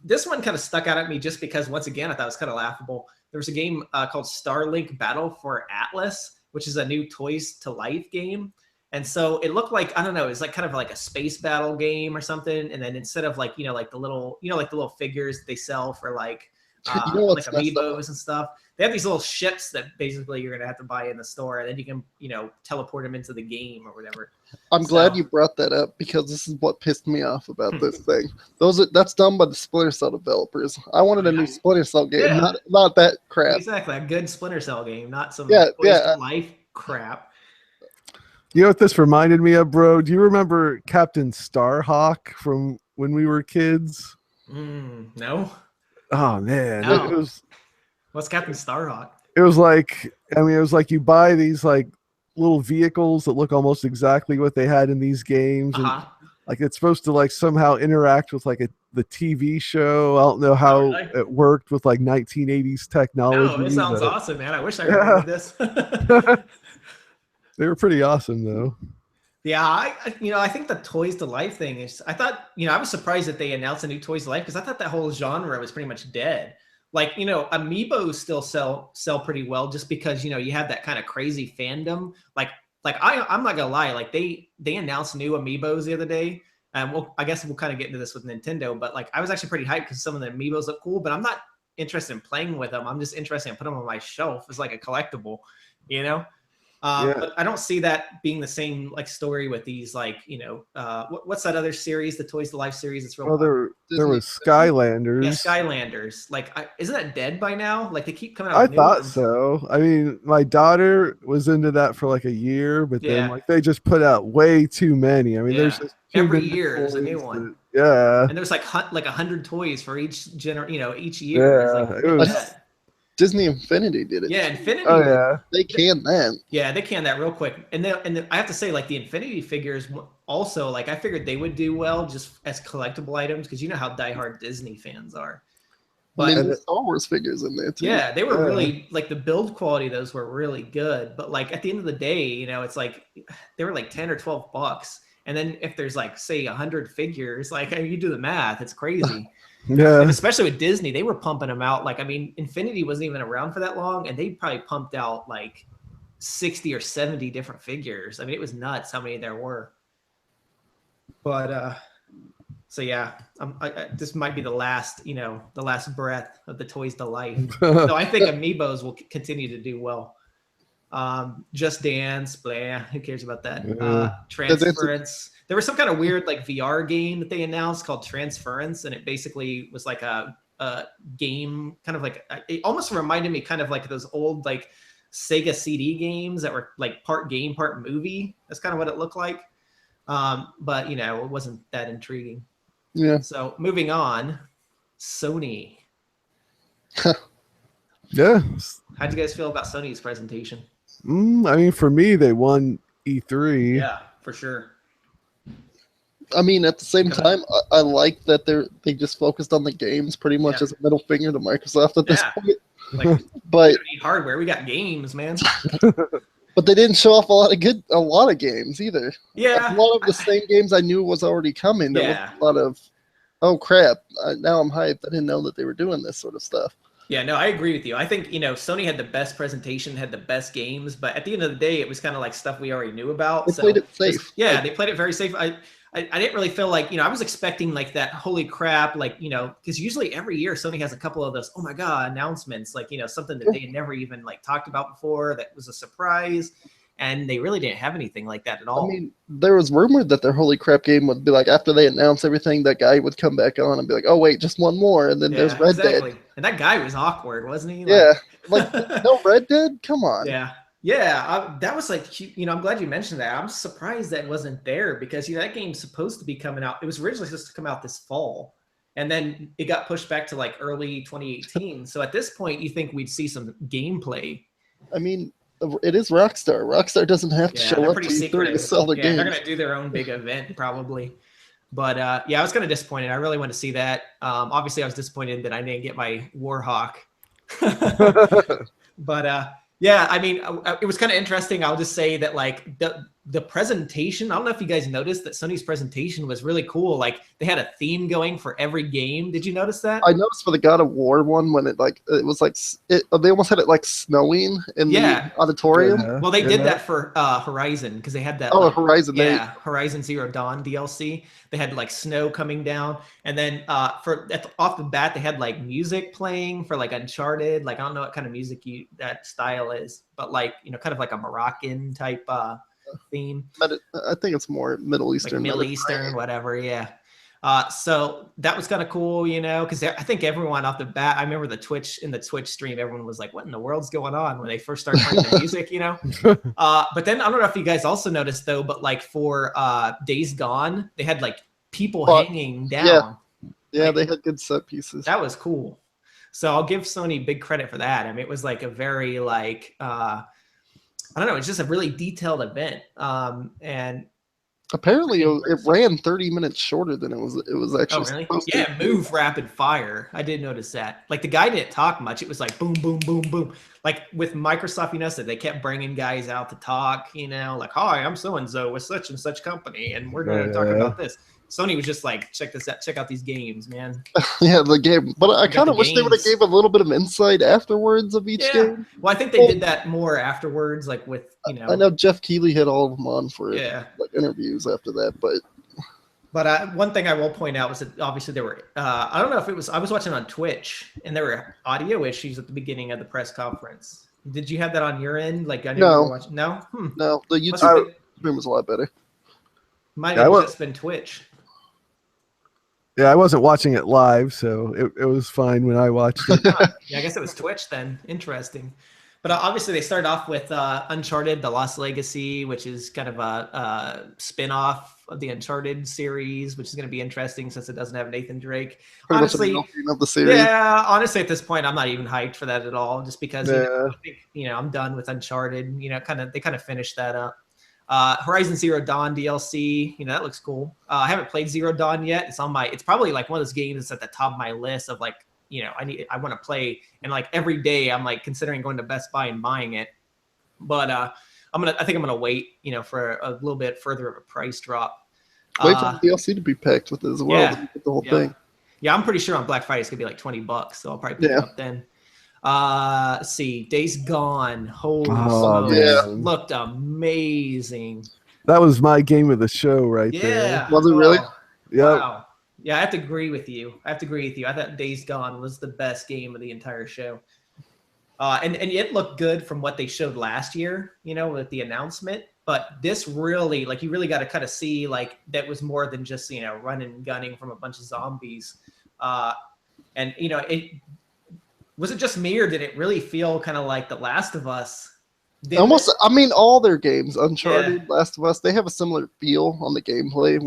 This one kind of stuck out at me just because, once again, I thought it was kind of laughable. There was a game called Starlink Battle for Atlas, which is a new Toys to Life game. And so it looked like, I don't know, it's like kind of like a space battle game or something. And then instead of like, like the little figures they sell for like like amiibos and stuff, they have these little ships that basically you're going to have to buy in the store, and then you can, teleport them into the game or whatever. I'm glad you brought that up, because this is what pissed me off about this thing. That's done by the Splinter Cell developers. I wanted a new Splinter Cell game, not that crap. Exactly, a good Splinter Cell game, not some life crap. You know what this reminded me of, bro? Do you remember Captain Starhawk from when we were kids? No. Oh man, no. It was. What's Captain Starhawk? It was like, you buy these like little vehicles that look almost exactly what they had in these games, and like it's supposed to like somehow interact with like the TV show. I don't know how it worked with like 1980s technology. No, it sounds awesome, man. I wish I remembered this. They were pretty awesome though. Yeah, I think the Toys to Life thing is, I thought, I was surprised that they announced a new Toys to Life, because I thought that whole genre was pretty much dead. Like, amiibos still sell pretty well, just because, you have that kind of crazy fandom. I'm not gonna lie, like they announced new amiibos the other day, and I guess we'll kind of get into this with Nintendo, but like I was actually pretty hyped because some of the amiibos look cool, but I'm not interested in playing with them. I'm just interested in putting them on my shelf as like a collectible, But I don't see that being the same like story with these, like, what's that other series, the Toys to Life series? It's real. There was Skylanders. Yeah, Skylanders. Like, isn't that dead by now? Like, they keep coming out. I thought so. I mean, my daughter was into that for like a year, but then like they just put out way too many. I mean, there's just every year there's a new one. And there's like 100 toys for each each year. Yeah, it was. Disney Infinity did it. Yeah, Infinity. Oh yeah, they canned that. Yeah, they canned that real quick. And I have to say, like, the Infinity figures also, like, I figured they would do well just as collectible items, because you know how diehard Disney fans are. But the Star Wars figures in there too. Yeah, they were really, like, the build quality of those were really good. But like at the end of the day, it's like they were like $10 or $12. And then if there's like, say, 100 figures, like, you do the math, it's crazy. Yeah, and especially with Disney, they were pumping them out. Like, I mean, Infinity wasn't even around for that long, and they probably pumped out like 60 or 70 different figures. I mean, it was nuts how many there were. But so yeah, this might be the last, the last breath of the Toys to Life. So I think amiibos will continue to do well. Just Dance, blah, who cares about that? Transference. There was some kind of weird like VR game that they announced called Transference, and it basically was like a game, kind of like, it almost reminded me kind of like those old like Sega CD games that were like part game, part movie. That's kind of what it looked like. But it wasn't that intriguing. Yeah. So moving on, Sony. Yeah. How'd you guys feel about Sony's presentation? I mean, for me, they won E3. Yeah, for sure. I mean, at the same time, I like that they just focused on the games pretty much as a middle finger to Microsoft at this point. Like, but we don't need hardware, we got games, man. But they didn't show off a lot of games either. Yeah, a lot of the same games I knew was already coming. There was a lot of, oh crap! Now I'm hyped. I didn't know that they were doing this sort of stuff. Yeah, no, I agree with you. I think, Sony had the best presentation, had the best games, but at the end of the day, it was kind of like stuff we already knew about. They played it safe. Yeah, they played it very safe. I didn't really feel like, I was expecting like that, holy crap, like, because usually every year Sony has a couple of those, oh my God, announcements, like, something that they had never even like talked about before that was a surprise. And they really didn't have anything like that at all. I mean, there was rumored that their holy crap game would be like, after they announce everything, that guy would come back on and be like, oh, wait, just one more. And then there's Red Dead. And that guy was awkward, wasn't he? Yeah. Like, no Red Dead? Come on. Yeah. Yeah. That was like, I'm glad you mentioned that. I'm surprised that wasn't there because, that game's supposed to be coming out. It was originally supposed to come out this fall. And then it got pushed back to like early 2018. So at this point, you think we'd see some gameplay. I mean, it is Rockstar. Rockstar doesn't have to show up to E3 to sell their games. They're going to do their own big event probably. But I was kind of disappointed. I really want to see that. Obviously, I was disappointed that I didn't get my Warhawk. But I mean, it was kind of interesting. I'll just say that like the presentation, I don't know if you guys noticed that Sony's presentation was really cool. Like they had a theme going for every game. Did you notice that? I noticed for the God of War one when it was like they almost had it like snowing in the auditorium. Yeah. Well, they did that for Horizon because they had that. Oh, Horizon. Yeah, Horizon Zero Dawn DLC. They had like snow coming down, and then off the bat they had like music playing for like Uncharted. Like I don't know what kind of music that style is, but like kind of like a Moroccan type theme. But I think it's more Middle Eastern. Like Middle Eastern, whatever. Yeah. So that was kind of cool, because I think everyone off the bat, I remember in the Twitch stream, everyone was like, what in the world's going on when they first started playing the music, But then I don't know if you guys also noticed though, but like for Days Gone, they had like people hanging down. Yeah, like, they had good set pieces. That was cool. So I'll give Sony big credit for that. I mean, it was like a very like, I don't know, it's just a really detailed event. And apparently it ran 30 minutes shorter than it was actually supposed to. Yeah, move rapid fire. I did notice that. Like the guy didn't talk much. It was like boom, boom, boom, boom. Like with Microsoft, that they kept bringing guys out to talk, like, hi, I'm so-and-so with such and such company, and we're going to talk about this. Sony was just like, check this out, check out these games, man. Yeah, the game. But I kind of wish they would have gave a little bit of insight afterwards of each game. Well, I think they did that more afterwards, like with, I know Jeff Keighley had all of them on for like interviews after that, But one thing I will point out was that obviously there were, I don't know if it was, I was watching on Twitch, and there were audio issues at the beginning of the press conference. Did you have that on your end? Like, I know you were watching. No? No, the YouTube stream was a lot better. Might have just been Twitch. Yeah, I wasn't watching it live, so it was fine when I watched it. Yeah, I guess it was Twitch then. Interesting. But obviously they started off with Uncharted, The Lost Legacy, which is kind of a spin-off of the Uncharted series, which is going to be interesting since it doesn't have Nathan Drake. Honestly, of the series. Yeah, honestly, at this point, I'm not even hyped for that at all, just because I think, I'm done with Uncharted. They kind of finished that up. Horizon Zero Dawn DLC, that looks cool. I haven't played Zero Dawn yet. It's probably like one of those games that's at the top of my list of like, I want to play, and like every day I'm like considering going to Best Buy and buying it. But I think I'm gonna wait, for a little bit further of a price drop. Wait for the DLC to be packed with it as well. Yeah, the whole thing. Yeah, I'm pretty sure on Black Friday it's gonna be like $20, so I'll probably pick it up then. Let's see, Days Gone. Holy smokes, looked amazing. That was my game of the show right there. Was it really? Yeah. Wow. Yeah, I have to agree with you. I thought Days Gone was the best game of the entire show. And it looked good from what they showed last year, with the announcement. But this really, like, you really got to kind of see, like, that was more than just, running and gunning from a bunch of zombies. And, was it just me, or did it really feel kind of like The Last of Us? Almost, I mean, all their games, Uncharted, Last of Us, they have a similar feel on the gameplay.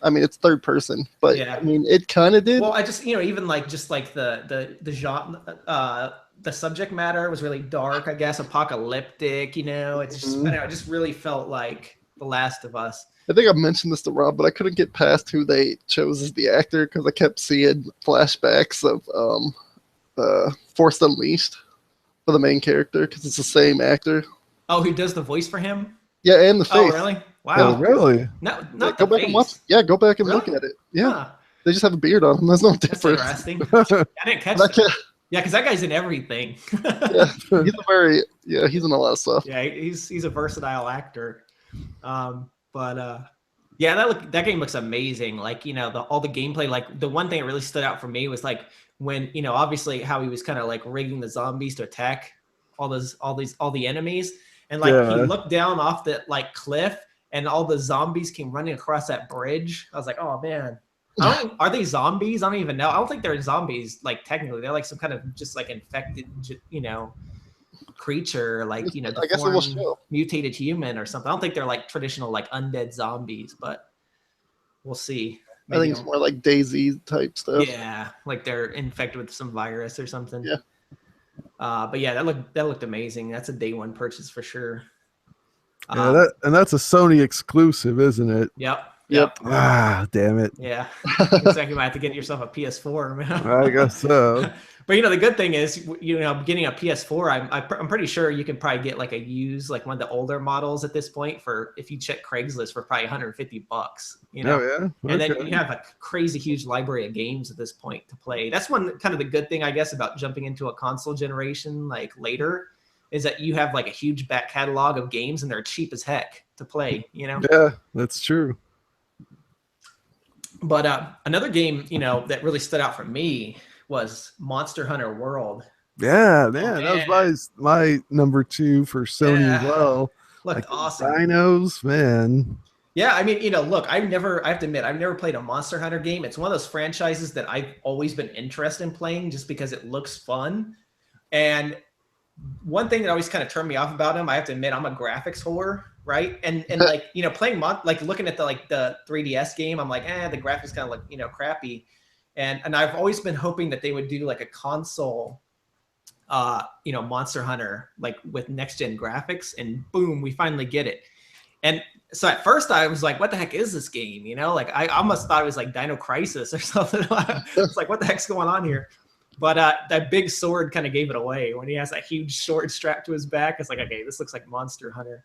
I mean, it's third person, but I mean, it kind of did. Well, I just, even like just like the genre, the subject matter was really dark, I guess, apocalyptic. It's just, I don't know, it just really felt like The Last of Us. I think I mentioned this to Rob, but I couldn't get past who they chose as the actor because I kept seeing flashbacks of Force Unleashed for the main character because it's the same actor. Oh, who does the voice for him? Yeah, and the face. Oh, really? Wow. Oh, really? No, not go the back face. and watch. Yeah, go back and look at it. Yeah, they just have a beard on them. There's no difference. That's interesting. I didn't catch that. Yeah, because that guy's in everything. He's in a lot of stuff. Yeah, he's a versatile actor. But Yeah, that game looks amazing. Like, all the gameplay, like the one thing that really stood out for me was like when, obviously how he was kind of like rigging the zombies to attack all the enemies. And like he Yeah. looked down off the like cliff and all the zombies came running across that bridge. I was like, oh man. Are they zombies? I don't even know. I don't think they're zombies, like technically. They're like some kind of just like infected, creature, like I guess it will deformed, show. mutated human or something. I don't think they're like traditional like undead zombies, but we'll see. I think it's more like Daisy type stuff. Yeah, like they're infected with some virus or something. Yeah. But yeah, that looked amazing. That's a day one purchase for sure. Yeah, that's a Sony exclusive, isn't it? Yep. Ah, damn it. Yeah. Exactly. You might have to get yourself a PS4, man. I guess so. But the good thing is, getting a PS4, I'm pretty sure you can probably get like a used, like one of the older models at this point for, if you check Craigslist, for probably $150. Oh yeah. Okay. And then you have a crazy huge library of games at this point to play. That's one kind of the good thing, I guess, about jumping into a console generation like later, is that you have like a huge back catalog of games and they're cheap as heck to play. Yeah, that's true. But another game, that really stood out for me was Monster Hunter World. Yeah, man, that was my number 2 for Sony as well. Looked awesome. Dinos, man. Yeah, I mean, look, I have to admit, I've never played a Monster Hunter game. It's one of those franchises that I've always been interested in playing just because it looks fun. And one thing that always kind of turned me off about them, I have to admit, I'm a graphics whore, right? And like, playing like looking at the 3DS game, I'm like, the graphics kind of look, crappy. And I've always been hoping that they would do like a console Monster Hunter, like with next gen graphics, and boom, we finally get it. And so at first I was like, what the heck is this game? Like I almost thought it was like Dino Crisis or something. It's like, what the heck's going on here? But that big sword kind of gave it away. When he has that huge sword strapped to his back, it's like, okay, this looks like Monster Hunter.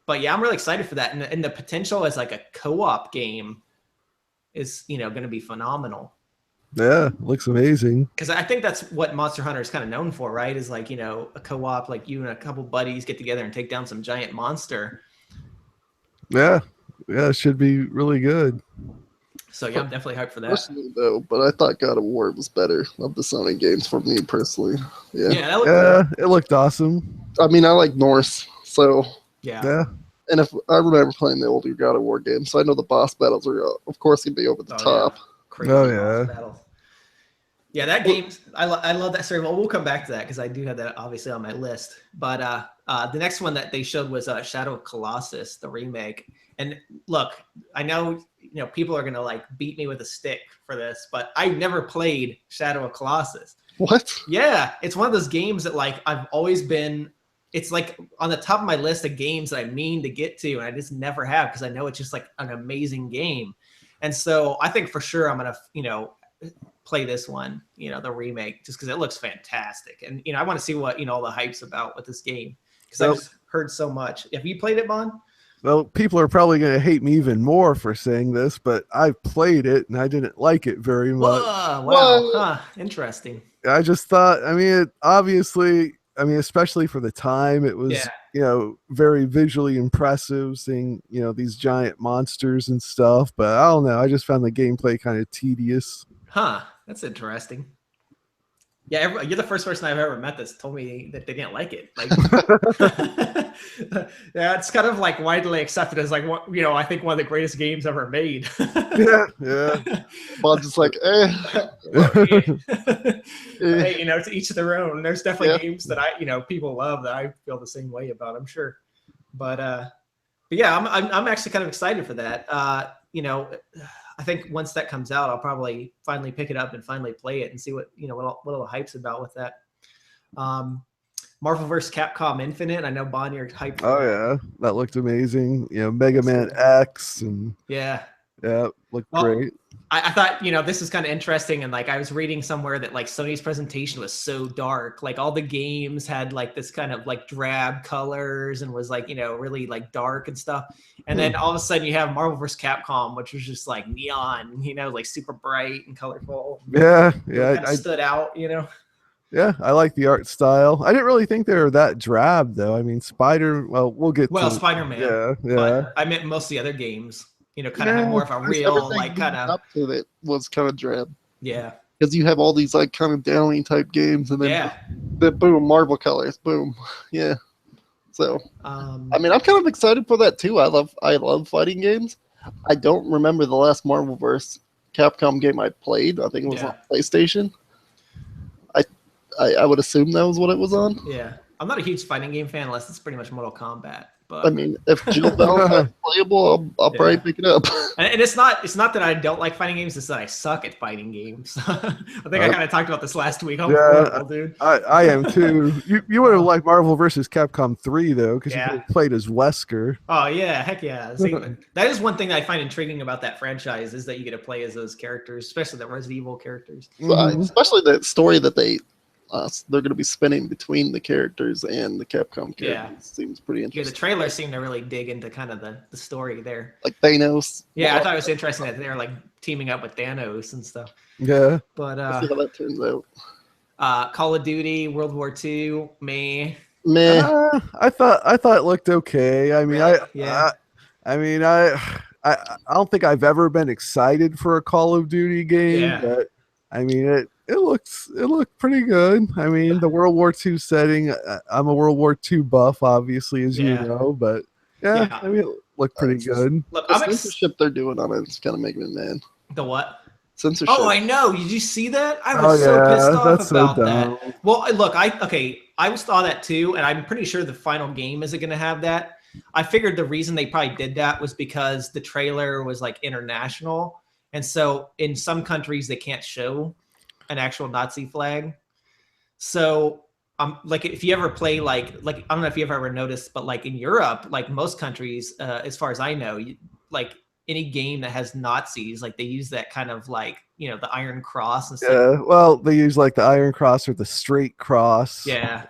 But yeah, I'm really excited for that. And the potential as like a co-op game is, going to be phenomenal. Yeah, looks amazing. Because I think that's what Monster Hunter is kind of known for, right? Is like, a co-op, like you and a couple buddies get together and take down some giant monster. Yeah, it should be really good. So yeah, I'm definitely hyped for that. Personally, though, but I thought God of War was better of the Sony games for me personally. Yeah, it looked awesome. I mean, I like Norse, so yeah. And if I remember playing the older God of War games, so I know the boss battles are, of course, gonna be over the top. Yeah. Crazy boss battles. Yeah, that game, I love that story. Well, we'll come back to that because I do have that obviously on my list. But the next one that they showed was Shadow of Colossus, the remake. And look, I know people are gonna like beat me with a stick for this, but I never played Shadow of Colossus. What? Yeah, it's one of those games that like I've always been. It's like on the top of my list of games that I mean to get to, and I just never have because I know it's just like an amazing game. And so I think for sure I'm gonna play this one, the remake, just because it looks fantastic. And I want to see what all the hype's about with this game because I've just heard so much. Have you played it, Bon? Well, people are probably going to hate me even more for saying this, but I played it and I didn't like it very much. Whoa, wow. Huh, interesting. I just thought, obviously, especially for the time, it was, very visually impressive seeing, these giant monsters and stuff. But I don't know. I just found the gameplay kind of tedious. Huh. That's interesting. Yeah, you're the first person I've ever met that's told me that they didn't like it. Like, yeah, it's kind of like widely accepted as like, I think one of the greatest games ever made. Yeah. Well, just like, Hey, to each of their own. There's definitely games that people love that I feel the same way about, I'm sure. But yeah, I'm actually kind of excited for that. I think once that comes out, I'll probably finally pick it up and finally play it and see what all the hype's about with that. Marvel vs. Capcom Infinite. I know Bon, you're hyped. Oh yeah, that looked amazing. Mega Man X and looked great. I thought this is kind of interesting, and like I was reading somewhere that like Sony's presentation was so dark, like all the games had like this kind of like drab colors and was like really like dark and stuff, and then all of a sudden you have Marvel vs. Capcom, which was just like neon, like super bright and colorful. Yeah, it stood out. Yeah, I like the art style. I didn't really think they were that drab, though. I mean, we'll get Well, to Spider-Man. Yeah, yeah. But I meant most of the other games, kind of had more of a real, like, kind of. Up to it was kind of drab. Yeah. Because you have all these, like, kind of downy type games, and then boom, Marvel colors, boom. Yeah. So, I mean, I'm kind of excited for that, too. I love fighting games. I don't remember the last Marvel vs. Capcom game I played. I think it was on PlayStation. I would assume that was what it was on. Yeah. I'm not a huge fighting game fan unless it's pretty much Mortal Kombat. But I mean, if Jill Valentine's playable, I'll probably pick it up. And it's not that I don't like fighting games, it's that I suck at fighting games. I think I kind of talked about this last week. I'm horrible, dude. I am too. You would have liked Marvel vs. Capcom 3 though, because you played as Wesker. Oh yeah, heck yeah. See, that is one thing that I find intriguing about that franchise is that you get to play as those characters, especially the Resident Evil characters. Especially the story that they're going to be spinning between the characters and the Capcom characters. Yeah. Seems pretty interesting. Yeah, the trailer seemed to really dig into kind of the story there. Like Thanos. Yeah, I thought it was interesting that they're like teaming up with Thanos and stuff. Yeah. But see how that turns out. Call of Duty, World War II, Meh. I thought it looked okay. I mean, I don't think I've ever been excited for a Call of Duty game, but I mean it looked pretty good. I mean, the World War II setting, I'm a World War II buff, obviously, as you know, but I mean, it looked pretty good. Look, the censorship they're doing on it is kind of making me mad. The what? Censorship. Oh, I know. Did you see that? I was so pissed off about that. Well, look, I saw that too, and I'm pretty sure the final game isn't going to have that. I figured the reason they probably did that was because the trailer was like international, and so in some countries they can't show an actual Nazi flag. So like if you ever play like I don't know if you've ever noticed, but like in Europe, like most countries, as far as I know, like any game that has Nazis, like they use that kind of like, the Iron Cross and stuff. Yeah, well, they use like the Iron Cross or the straight cross. Yeah.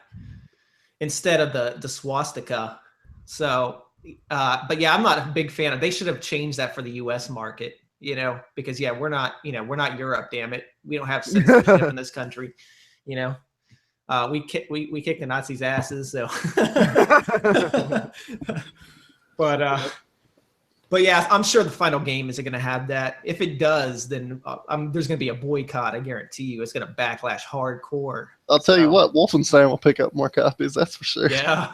Instead of the swastika. So, but yeah, I'm not a big fan of. They should have changed that for the U.S. market. Because we're not Europe, damn it. We don't have censorship in this country, we kick the Nazis' asses. So, but yeah, I'm sure the final game isn't going to have that. If it does, then there's going to be a boycott. I guarantee you, it's going to backlash hardcore. I'll tell you what, Wolfenstein will pick up more copies. That's for sure. Yeah.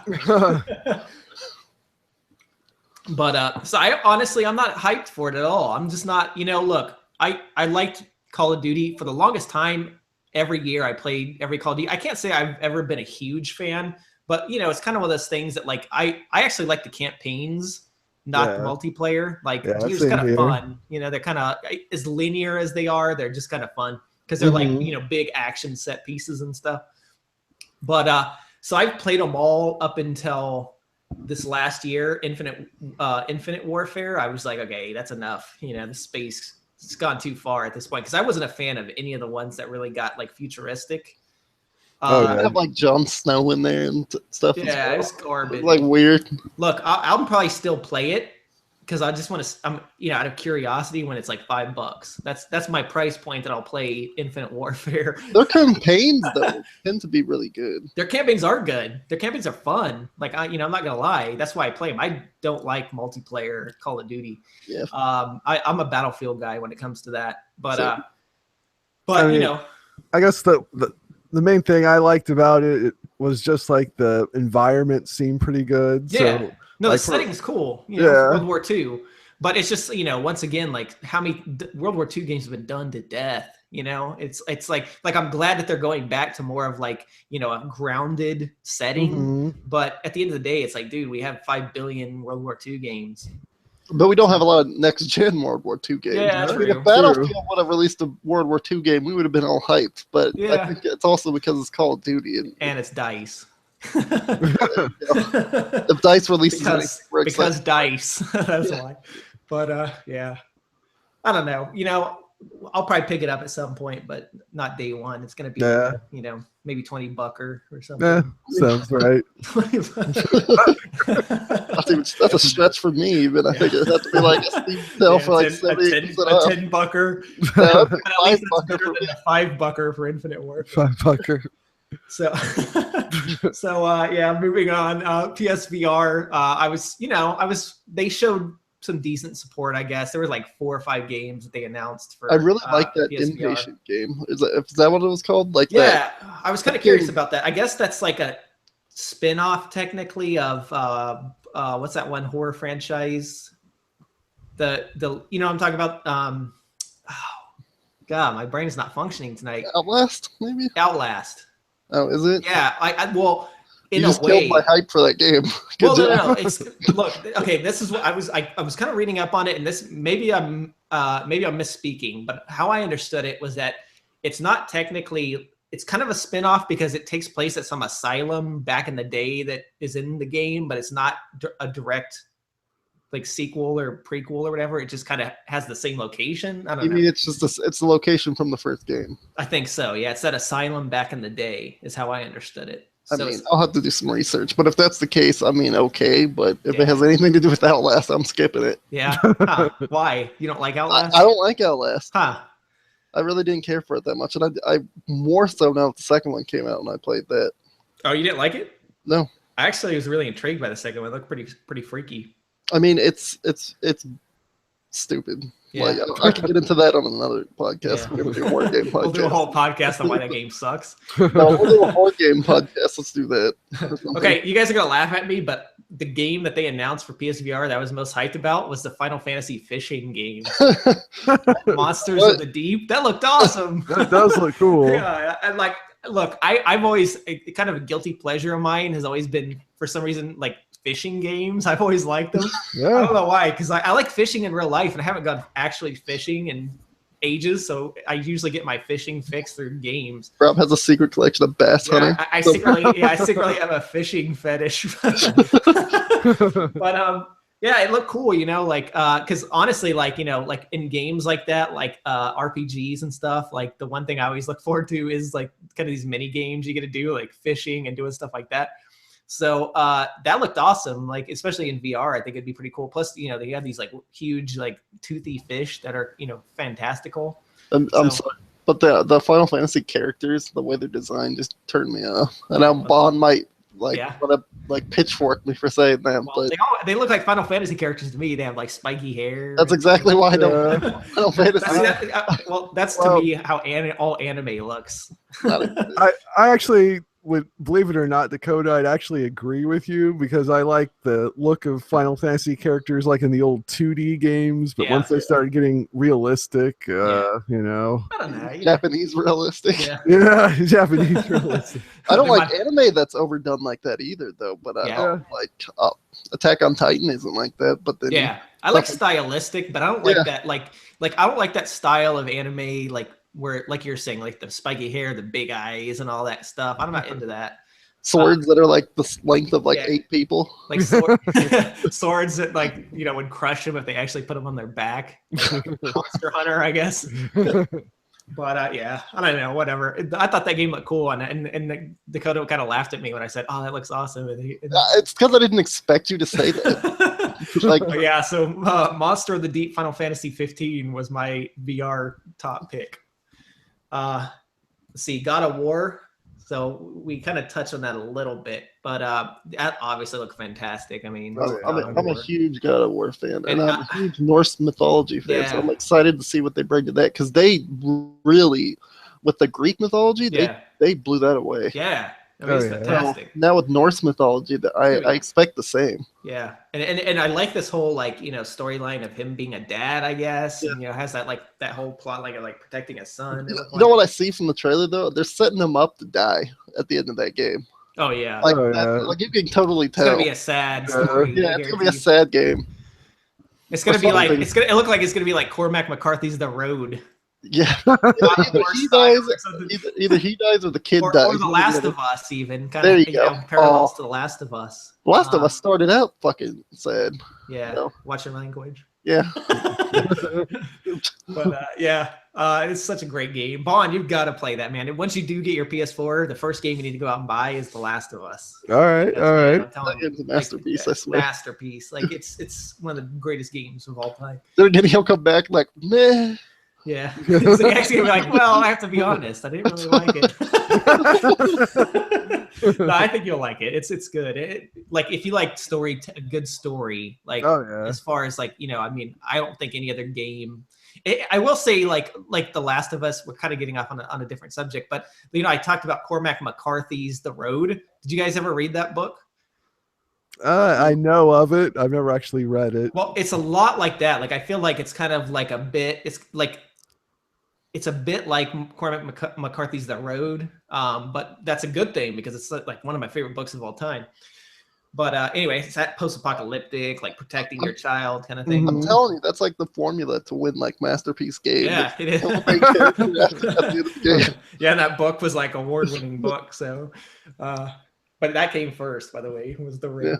But so I'm not hyped for it at all. I'm just not, look, I liked Call of Duty for the longest time. Every year I played every Call of Duty. I can't say I've ever been a huge fan, but it's kind of one of those things that like, I actually like the campaigns, not the multiplayer. Like it's kind of fun. They're kind of as linear as they are. They're just kind of fun because they're like, big action set pieces and stuff. But so I've played them all up until this last year, Infinite Warfare. I was like, okay, that's enough. The space, it's gone too far at this point because I wasn't a fan of any of the ones that really got like futuristic. I have like Jon Snow in there and stuff. Yeah, it's garbage. It's like weird. Look, I'll probably still play it because I just want to. Out of curiosity when it's like $5. That's my price point that I'll play Infinite Warfare. Their campaigns though tend to be really good. Their campaigns are good. Their campaigns are fun. Like I'm not gonna lie. That's why I play them. I don't like multiplayer Call of Duty. Yeah. I'm a Battlefield guy when it comes to that. But I guess the main thing I liked about it was just like the environment seemed pretty good. Yeah. So, no, the setting's cool. World War II. But it's just, once again, like how many World War II games have been done to death. It's like I'm glad that they're going back to more of like, a grounded setting. Mm-hmm. But at the end of the day, it's like, dude, we have 5 billion World War II games. But we don't have a lot of next-gen World War II games. Yeah, that's if Battlefield would have released a World War II game, we would have been all hyped. But I think it's also because it's Call of Duty. And it's DICE. If DICE releases because DICE. That's why. But, yeah. I don't know. I'll probably pick it up at some point, but not day one. It's going to be, maybe $20 or something. Yeah, sounds right. That's a stretch for me, but I think it'd have to be like a Steve Dell for like $70. A $10. At least it's better than a $5 for Infinite Warfare. $5. So, yeah, moving on. PSVR. They showed some decent support, I guess. There were like 4 or 5 games that they announced for. I really like that PSVR. Inpatient game. Is that what it was called? Like yeah, I was kind of curious about that. I guess that's like a spin-off technically of what's that one horror franchise? The what I'm talking about. God, my brain's not functioning tonight. Outlast, maybe. Outlast. Oh, is it? Yeah, well, in you a just way. killed my hype for that game. Well, no. Look, okay. This is what I was kind of reading up on it, and this maybe I'm misspeaking, but how I understood it was that it's not technically. It's kind of a spin-off because it takes place at some asylum back in the day that is in the game, but it's not a direct like sequel or prequel or whatever. It just kind of has the same location. I don't know. You mean it's just it's the location from the first game? I think so. Yeah, it's that asylum back in the day is how I understood it. So I'll have to do some research, but if that's the case, okay. But if it has anything to do with Outlast, I'm skipping it. Yeah. Huh. Why? You don't like Outlast? I don't like Outlast. Huh. I really didn't care for it that much, and I more so now that the second one came out and I played that. Oh, you didn't like it? No. I actually was really intrigued by the second one. It looked pretty freaky. I mean, it's stupid. Yeah. Like, I can get into that on another podcast. Yeah. We're going to do a board game podcast. We'll do a whole podcast on why that game sucks. No, we'll do a board game podcast. Let's do that. Okay, you guys are going to laugh at me, but the game that they announced for PSVR that I was most hyped about was the Final Fantasy fishing game. Monsters of the Deep. That looked awesome. That does look cool. Yeah, and like, look, I've always, kind of a guilty pleasure of mine has always been, for some reason, like, fishing games. I've always liked them. Yeah. I don't know why, because I like fishing in real life, and I haven't gone actually fishing in ages, so I usually get my fishing fix through games. Rob has a secret collection of bass hunting. I secretly have a fishing fetish. But yeah, it looked cool, like because honestly, like in games like that, like RPGs and stuff, like the one thing I always look forward to is like kind of these mini games you get to do, like fishing and doing stuff like that. So that looked awesome, like especially in VR. I think it'd be pretty cool. Plus, they have these like huge, like toothy fish that are fantastical. I'm sorry, but the Final Fantasy characters, the way they're designed, just turned me off. And now Bond might want to pitchfork me for saying that. Well, but they look like Final Fantasy characters to me. They have like spiky hair. That's exactly why I don't like Final Fantasy. That's to me how all anime looks. I actually would, believe it or not, Dakota, I'd actually agree with you because I like the look of Final Fantasy characters like in the old 2D games, but once they started getting realistic, I don't know, Japanese realistic. Yeah, Japanese realistic. I don't like anime that's overdone like that either, though. But I don't like Attack on Titan isn't like that. But then I like stylistic, but I don't like that. Like I don't like that style of anime, like where, like you're saying, like the spiky hair, the big eyes, and all that stuff. I'm not into that. Swords that are like the length of 8 people. Like swords that would crush them if they actually put them on their back. Like Monster Hunter, I guess. But I don't know, whatever. I thought that game looked cool, and Dakota kind of laughed at me when I said, "Oh, that looks awesome." It's because I didn't expect you to say that. So Monster of the Deep Final Fantasy 15 was my VR top pick. Let's see, God of War. So we kind of touched on that a little bit, but that obviously looked fantastic. I mean, I'm a huge God of War fan, and I'm a huge Norse mythology fan, so I'm excited to see what they bring to that, because they really, with the Greek mythology, they blew that away. Yeah. I mean, it's fantastic. Now with Norse mythology, I expect the same. Yeah, and I like this whole storyline of him being a dad, I guess. And has that that whole plot like protecting his son. You know what I see from the trailer though? They're setting him up to die at the end of that game. Oh yeah, like you can totally tell. It's gonna be a sad story. It's gonna be a sad game. It's gonna be like it look like it's gonna be like Cormac McCarthy's The Road. Yeah, either he dies or the kid dies. Or The Last of Us, even. There you go. Parallels to The Last of Us. The Last of Us started out fucking sad. Yeah, watch your language. Yeah. But it's such a great game. Bond, you've got to play that, man. And once you do get your PS4, the first game you need to go out and buy is The Last of Us. All right. That game's a masterpiece, I swear. Masterpiece. Like it's one of the greatest games of all time. Did he'll come back like, meh? Yeah. So you actually be like, well, I have to be honest. I didn't really like it. No, I think you'll like it. It's good. Like if you like a good story, like Oh yeah. as far as like, I mean, I don't think any other game. I will say like The Last of Us, we're kind of getting off on a different subject, but I talked about Cormac McCarthy's The Road. Did you guys ever read that book? I know of it. I've never actually read it. Well, it's a lot like that. Like I feel like it's kind of like it's a bit like Cormac McCarthy's The Road, but that's a good thing because it's like one of my favorite books of all time. But anyway, it's that post-apocalyptic, like protecting your child kind of thing. I'm telling you, that's like the formula to win like masterpiece game. Yeah, it is. Yeah, that book was like award-winning book. So, but that came first, by the way, was The Road. Yeah.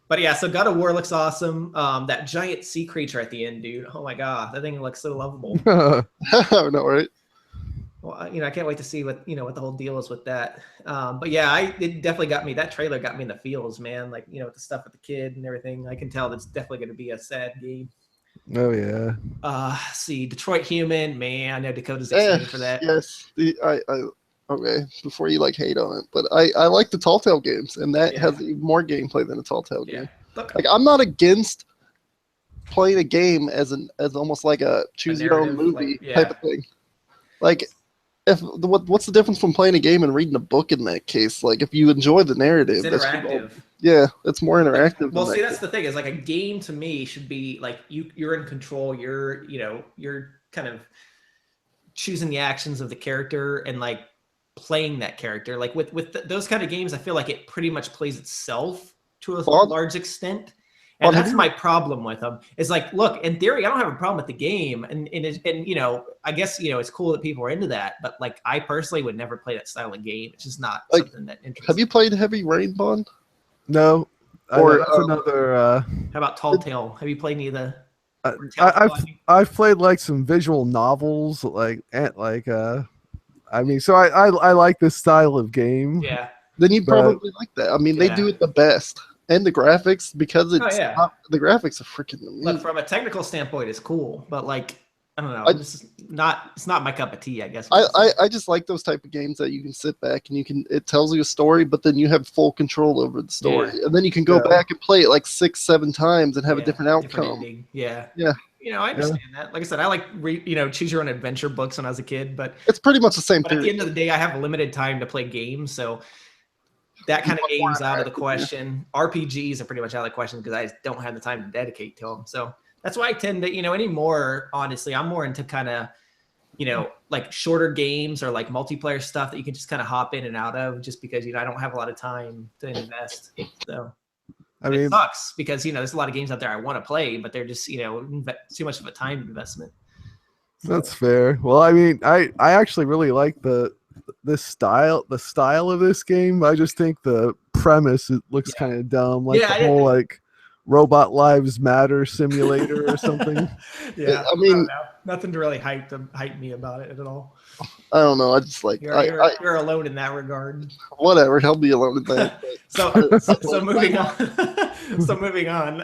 But yeah, so God of War looks awesome. That giant sea creature at the end, dude. Oh my god, that thing looks so lovable. I know, right? Well, I can't wait to see what the whole deal is with that. But yeah, it definitely got me. That trailer got me in the feels, man. Like with the stuff with the kid and everything. I can tell that's definitely going to be a sad game. Oh yeah. See, Detroit Human, man. I know Dakota's excited for that. Yes, okay. Before you hate on it, but I like the Telltale games, and that has even more gameplay than a Telltale game. Look, like I'm not against playing a game as almost like a choose your own movie type of thing. Like, what's the difference from playing a game and reading a book in that case? Like, if you enjoy the narrative, it's interactive. It's more interactive. Well, see, that's the thing is like a game to me should be like you're in control. You're kind of choosing the actions of the character and like playing that character. Like with those kind of games, I feel like it pretty much plays itself to a large extent. And that's my problem with them. Is like, look, in theory, I don't have a problem with the game, and I guess it's cool that people are into that, but like I personally would never play that style of game. It's just not something that interests me. Have you played Heavy Rain, Bond? No. Or that's another. How about Telltale? Have you played any of the? I've played like some visual novels, I mean, so I like this style of game. Yeah. Then you probably like that. I mean, they do it the best. And the graphics, because the graphics are freaking amazing. Look, from a technical standpoint, it's cool, but like, I don't know, it's not my cup of tea, I guess. I just like those type of games that you can sit back and it tells you a story, but then you have full control over the story, and then you can go back and play it like 6-7 times and have a different outcome. Yeah. I understand that. Like I said, I like choose your own adventure books when I was a kid, but it's pretty much the same. But at the end of the day, I have limited time to play games, so that kind of game's out of the question. RPGs are pretty much out of the question because I don't have the time to dedicate to them. So that's why I tend to, anymore, honestly, I'm more into kind of, like shorter games or like multiplayer stuff that you can just kind of hop in and out of just because, I don't have a lot of time to invest. So I mean, it sucks because, there's a lot of games out there I want to play, but they're just, too much of a time investment. So. That's fair. Well, I mean, I actually really like the style of this game. I just think the premise, it looks kind of dumb, like the whole like Robot Lives Matter simulator or something. I mean, nothing to really hype me about it at all. I don't know. I just like you're alone in that regard. Whatever, I'll be alone in that. so moving on.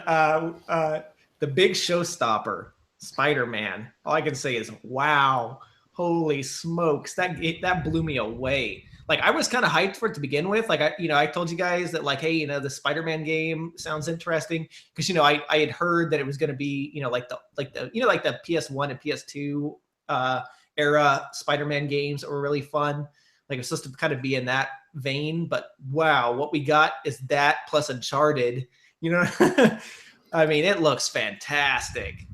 The big showstopper, Spider-Man. All I can say is wow. Holy smokes, that blew me away. Like I was kind of hyped for it to begin with. Like I told you guys that like, hey, the Spider-Man game sounds interesting because I had heard that it was going to be like the PS1 and PS2 era Spider-Man games that were really fun. Like it's supposed to kind of be in that vein. But wow, what we got is that plus Uncharted. I mean, it looks fantastic.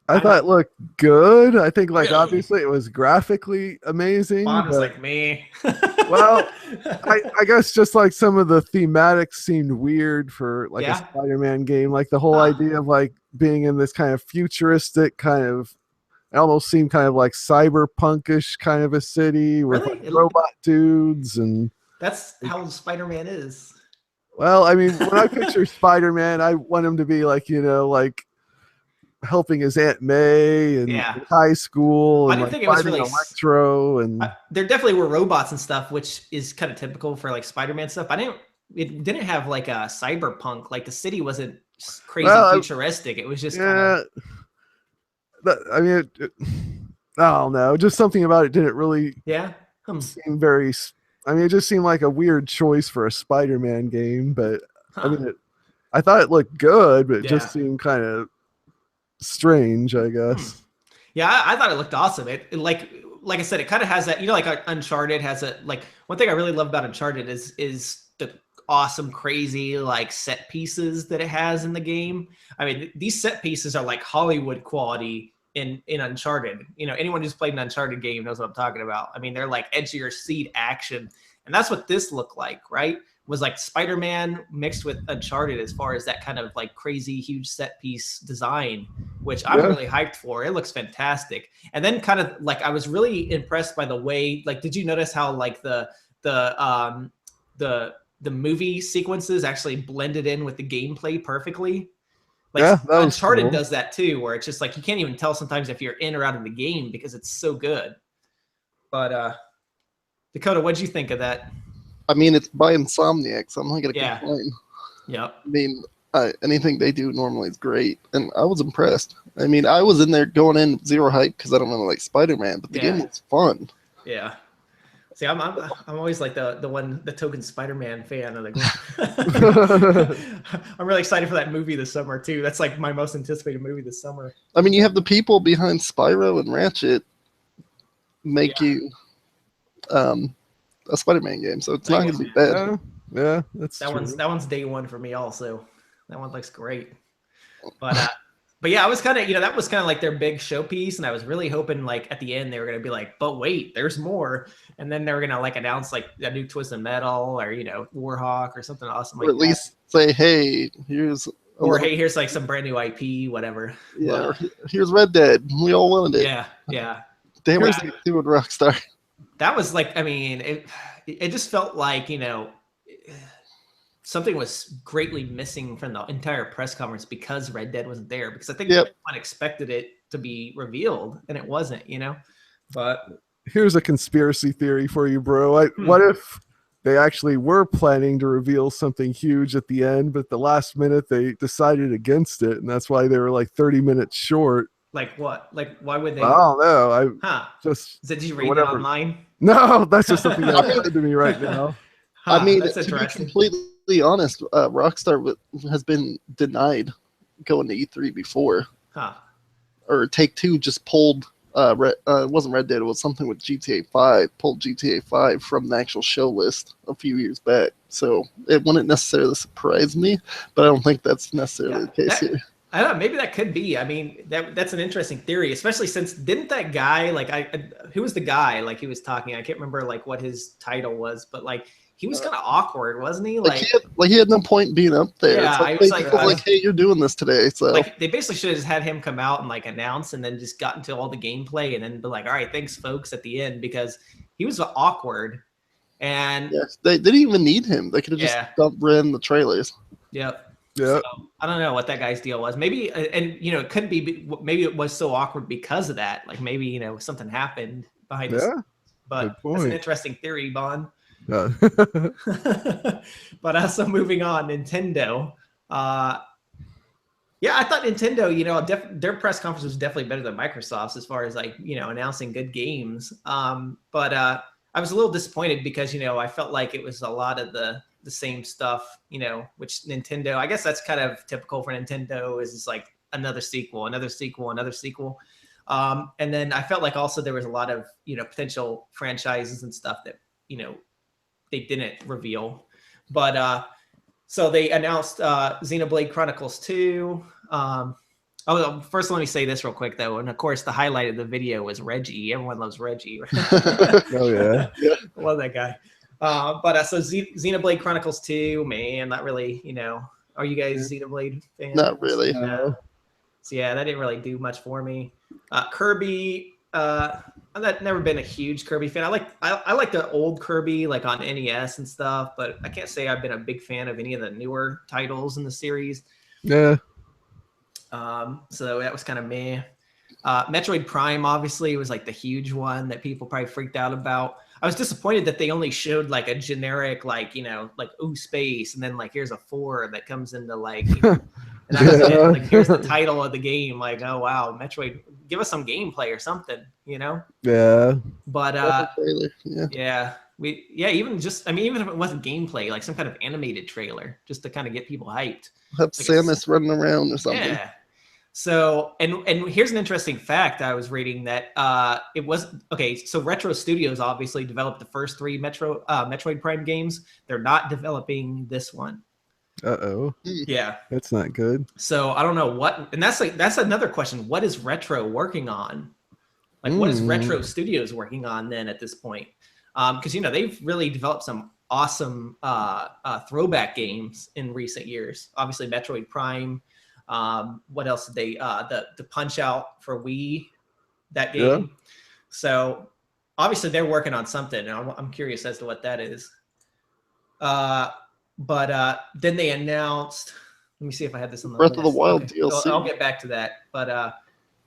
I thought it looked good. I think obviously it was graphically amazing. Bond like me. Well, I guess just like some of the thematics seemed weird for like a Spider-Man game. Like the whole idea of like being in this kind of futuristic kind of, it almost seemed kind of like cyberpunkish kind of a city with like robot dudes, and that's how Spider-Man is. Well, I mean, when I picture Spider-Man, I want him to be like like helping his Aunt May in high school. I didn't think it was really Electro, and there definitely were robots and stuff, which is kind of typical for like Spider-Man stuff. It didn't have like a cyberpunk. Like the city wasn't crazy futuristic. It was just I mean, I don't know. Just something about it didn't really Yeah. seem very. I mean, it just seemed like a weird choice for a Spider-Man game. But I mean, I thought it looked good, but it just seemed kind of strange, I guess. Yeah, I thought it looked awesome. It like I said, it kind of has that, like Uncharted has a, like, one thing I really love about Uncharted is the awesome, crazy, like, set pieces that it has in the game. I mean, these set pieces are like Hollywood quality in Uncharted. Anyone who's played an Uncharted game knows what I'm talking about. I mean, they're like edge of your seat action. And that's what this looked like, right? Was like Spider-Man mixed with Uncharted as far as that kind of like crazy, huge set piece design, which I'm really hyped for. It looks fantastic. And then kind of like, I was really impressed by the way, like, did you notice how like the movie sequences actually blended in with the gameplay perfectly? Like Uncharted does that too, where it's just like, you can't even tell sometimes if you're in or out of the game because it's so good. But Dakota, what'd you think of that? I mean, it's by Insomniac, so I'm not going to complain. Yep. I mean, anything they do normally is great, and I was impressed. I mean, I was in there going in zero hype because I don't really like Spider-Man, but the game was fun. Yeah. See, I'm always like the token Spider-Man fan of the group. I'm really excited for that movie this summer too. That's like my most anticipated movie this summer. I mean, you have the people behind Spyro and Ratchet making a Spider-Man game, so it's not going to be bad. Yeah, that's true. That one's day one for me also. That one looks great. But yeah, I was kind of, that was kind of like their big showpiece, and I was really hoping like at the end they were going to be like, but wait, there's more. And then they were going to like announce like a new Twisted Metal or, Warhawk or something awesome like that. Or at least say, hey, here's like some brand new IP, whatever. Yeah, here's Red Dead. We all wanted it. Yeah. Damn, where's they doing Rockstar? That was like, I mean, it just felt like, something was greatly missing from the entire press conference because Red Dead wasn't there. Because I think everyone expected it to be revealed, and it wasn't, But here's a conspiracy theory for you, bro. What if they actually were planning to reveal something huge at the end, but at the last minute they decided against it, and that's why they were like 30 minutes short? Like what? Like, why would they? I don't know. Did you read it online? No, that's just something that happened to me right now. I mean, that's to be interesting. completely honest, Rockstar has been denied going to E3 before. Or Take-Two just pulled, it wasn't Red Dead, it was something with GTA 5, pulled GTA 5 from the actual show list a few years back. So it wouldn't necessarily surprise me, but I don't think that's necessarily the case here. I don't know, maybe that could be. I mean, that's an interesting theory, especially since didn't that guy, like, who was the guy, like, he was talking, I can't remember, like, what his title was, but, like, he was kind of awkward, wasn't he? Like he had no point being up there. Yeah, I was like, hey, you're doing this today. So like, they basically should have just had him come out and like announce, and then just got into all the gameplay, and then be like, all right, thanks, folks, at the end, because he was awkward. And they didn't even need him. They could have just dumped in the trailers. Yep. Yeah. So, I don't know what that guy's deal was. Maybe, and it could be, maybe it was so awkward because of that. Like maybe, something happened behind the scenes. But that's an interesting theory, Bond. Yeah. But also moving on, Nintendo. I thought Nintendo, their press conference was definitely better than Microsoft's as far as like, announcing good games. But I was a little disappointed because, I felt like it was a lot of the same stuff, which Nintendo, I guess that's kind of typical for Nintendo, is it's like another sequel. And then I felt like also there was a lot of, potential franchises and stuff that, they didn't reveal. But so they announced Xenoblade Chronicles 2. First let me say this real quick though, and of course the highlight of the video was Reggie. Everyone loves Reggie. Oh yeah. Love that guy. But so Xenoblade Chronicles 2, man, not really, are you guys Xenoblade fans? Not really. No. So yeah, that didn't really do much for me. Kirby, I've never been a huge Kirby fan. I like the old Kirby, like on NES and stuff, but I can't say I've been a big fan of any of the newer titles in the series. Yeah. So that was kind of meh. Metroid Prime obviously was like the huge one that people probably freaked out about. I was disappointed that they only showed like a generic, like, like, ooh, space, and then like here's a 4 that comes into like, and that was it. Like here's the title of the game. Like, oh wow, Metroid give us some gameplay or something, you know? Yeah. But Trailer. Yeah. yeah, even just, I mean, even if it wasn't gameplay, like some kind of animated trailer, just to kind of get people hyped. Have Like Samus running around or something. Yeah. So, and here's an interesting fact I was reading that it was okay. So, Retro Studios obviously developed the first 3 Metroid Prime games. They're not developing this one. Uh-oh. Yeah, That's not good. so I don't know what, and that's another question. What is Retro working on? Like, what is Retro Studios working on then at this point? Because they've really developed some awesome throwback games in recent years. Obviously, Metroid Prime. What else did they? The Punch Out for Wii, that game. Yeah. So obviously they're working on something, and I'm curious as to what that is. But then they announced. Let me see if I had this on the Breath of the list. Wild Okay. DLC. I'll get back to that. But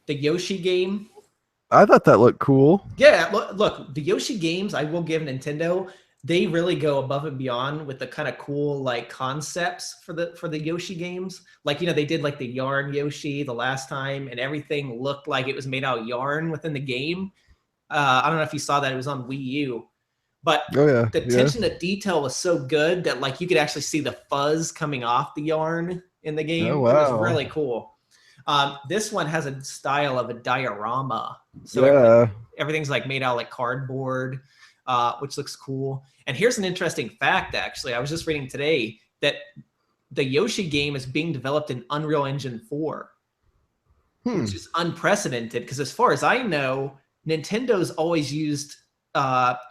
the Yoshi game. I thought that looked cool. Yeah, look, the Yoshi games, I will give Nintendo. They really go above and beyond with the kind of cool like concepts for the Yoshi games. Like, they did like the yarn Yoshi the last time, and everything looked like it was made out of yarn within the game. I don't know if you saw that. It was on Wii U. But the attention to detail was so good that like you could actually see the fuzz coming off the yarn in the game. Oh, wow. It was really cool. This one has a style of a diorama. So everything's like made out of like cardboard, which looks cool. And here's an interesting fact, actually. I was just reading today that the Yoshi game is being developed in Unreal Engine 4, which is unprecedented because as far as I know, Nintendo's always used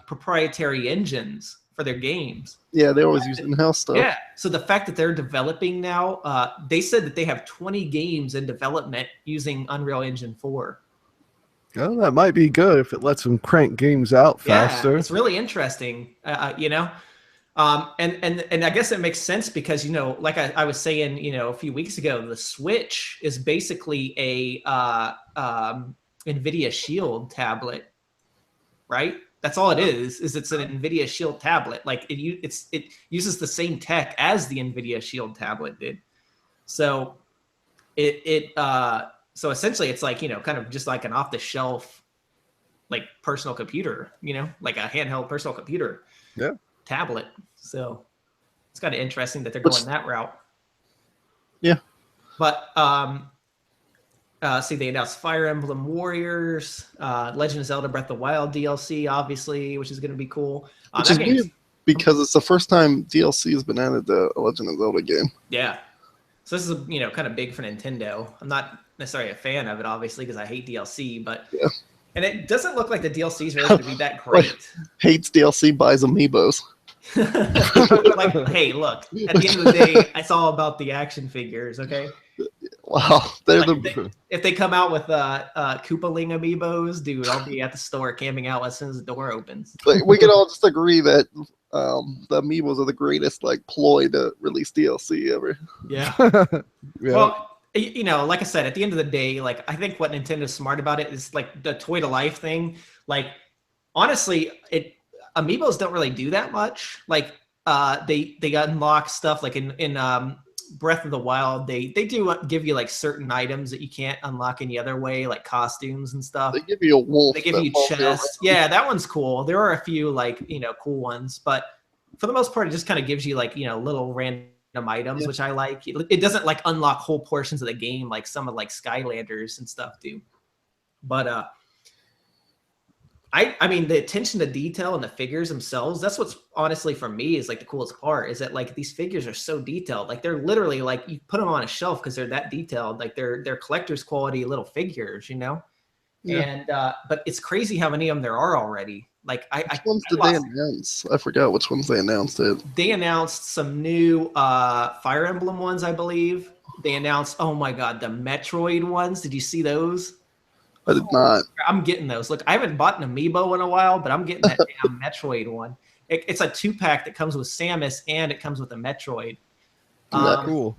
proprietary engines for their games. Yeah, they always use in-house stuff. Yeah, so the fact that they're developing now, they said that they have 20 games in development using Unreal Engine 4. Oh, that might be good if it lets them crank games out faster. Yeah, it's really interesting, And I guess it makes sense because, like I was saying, a few weeks ago, the Switch is basically a NVIDIA Shield tablet, right? That's all it is it's an NVIDIA Shield tablet. Like it uses the same tech as the NVIDIA Shield tablet did. So so essentially it's like, kind of just like an off the shelf, like personal computer, like a handheld personal computer tablet. So it's kind of interesting that they're going that route. Yeah. But, see, they announced Fire Emblem Warriors, Legend of Zelda Breath of the Wild DLC, obviously, which is going to be cool. Which is weird because it's the first time DLC has been added to a Legend of Zelda game. Yeah. So this is, kind of big for Nintendo. I'm not necessarily a fan of it, obviously, because I hate DLC, but and it doesn't look like the DLC is really going to be that great. Hates DLC, buys amiibos. Like, hey, look, at the end of the day, it's all about the action figures, okay? Wow, if they come out with Koopaling amiibos, dude, I'll be at the store camping out as soon as the door opens. We can all just agree that the amiibos are the greatest ploy to release DLC ever. Yeah. Well, like I said, at the end of the day, like I think what Nintendo's smart about it is like the toy to life thing. Like honestly, amiibos don't really do that much. Like they unlock stuff like in Breath of the Wild, they do give you like certain items that you can't unlock any other way, like costumes and stuff. They give you a wolf. They give you chests. Yeah, that one's cool. There are a few like cool ones, but for the most part, it just kind of gives you like little random items, which I like. It doesn't like unlock whole portions of the game like some of like Skylanders and stuff do. But I mean, the attention to detail and the figures themselves, that's what's honestly for me is like the coolest part is that like these figures are so detailed. Like they're literally like you put them on a shelf because they're that detailed. Like they're collector's quality little figures, Yeah. And but it's crazy how many of them there are already. Like which ones did they announce? I forgot which ones they announced it. They announced some new Fire Emblem ones, I believe. They announced, oh my god, the Metroid ones. Did you see those? I did not. I'm getting those. Look, I haven't bought an amiibo in a while, but I'm getting that damn Metroid one. It's a 2-pack that comes with Samus and it comes with a Metroid. Cool.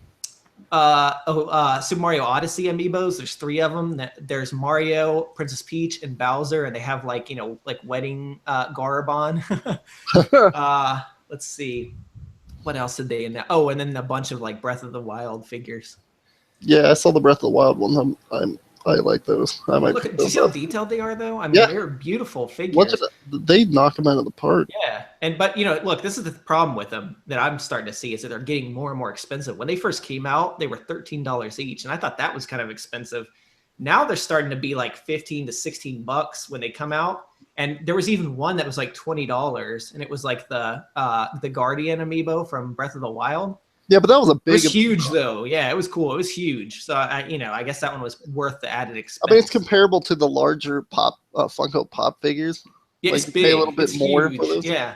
Super Mario Odyssey amiibos. There's 3 of them. There's Mario, Princess Peach, and Bowser, and they have like like wedding garb on. Let's see, what else did they announce? Oh, and then a bunch of like Breath of the Wild figures. Yeah, I saw the Breath of the Wild one. I like those. I might. Look, do you see how detailed they are, though? I mean, Yeah. they're beautiful figures. They knock them out of the park. Yeah, but look, this is the problem with them that I'm starting to see is that they're getting more and more expensive. When they first came out, they were $13 each, and I thought that was kind of expensive. Now they're starting to be like 15 to 16 bucks when they come out. And there was even one that was like $20, and it was like the Guardian amiibo from Breath of the Wild. Yeah, but that was a big. It was huge though. Yeah, it was cool. It was huge. So I guess that one was worth the added expense. I mean, it's comparable to the larger Funko Pop figures. Yeah, like, it's big. Pay a little bit more huge. for those. Yeah.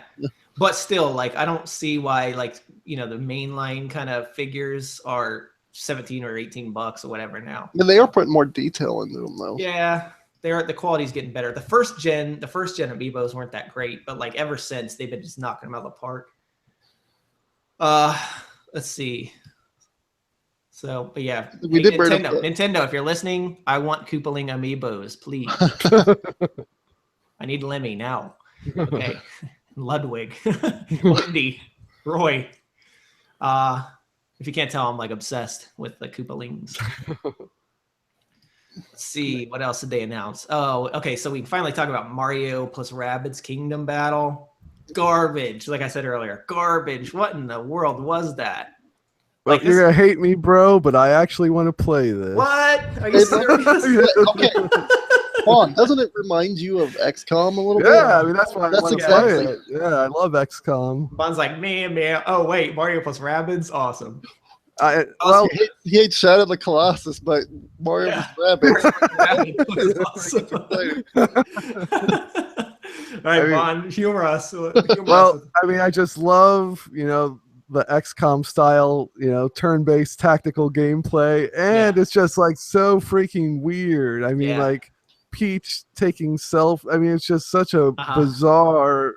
But still, like, I don't see why, like, the mainline kind of figures are 17 or 18 bucks or whatever now. And they are putting more detail into them though. Yeah, the quality's getting better. The first gen amiibos weren't that great, but like ever since they've been just knocking them out of the park. Let's see. So, but yeah, We did Nintendo, if you're listening, I want Koopaling amiibos, please. I need Lemmy now. Okay. Ludwig, Wendy, Roy. If you can't tell, I'm like obsessed with the Koopalings. Let's see, what else did they announce? Oh, okay, so we can finally talk about Mario plus Rabbids Kingdom Battle. Garbage, like I said earlier. Garbage. What in the world was that? Well, Like, you're gonna hate me, bro, but I actually want to play this. What? Are you serious? Okay. Vaughn, doesn't it remind you of XCOM a little bit? Yeah, I mean that's why I want to exactly. play it. Yeah, I love XCOM. Bond's like, man. Oh wait, Mario plus Rabbids, awesome. Well, he hates Shadow of the Colossus, but Mario plus Rabbids. All right, Bond, humor us. Well, I mean, I just love, the XCOM style, turn-based tactical gameplay, and it's just like so freaking weird. I mean, like Peach taking I mean, it's just such a bizarre,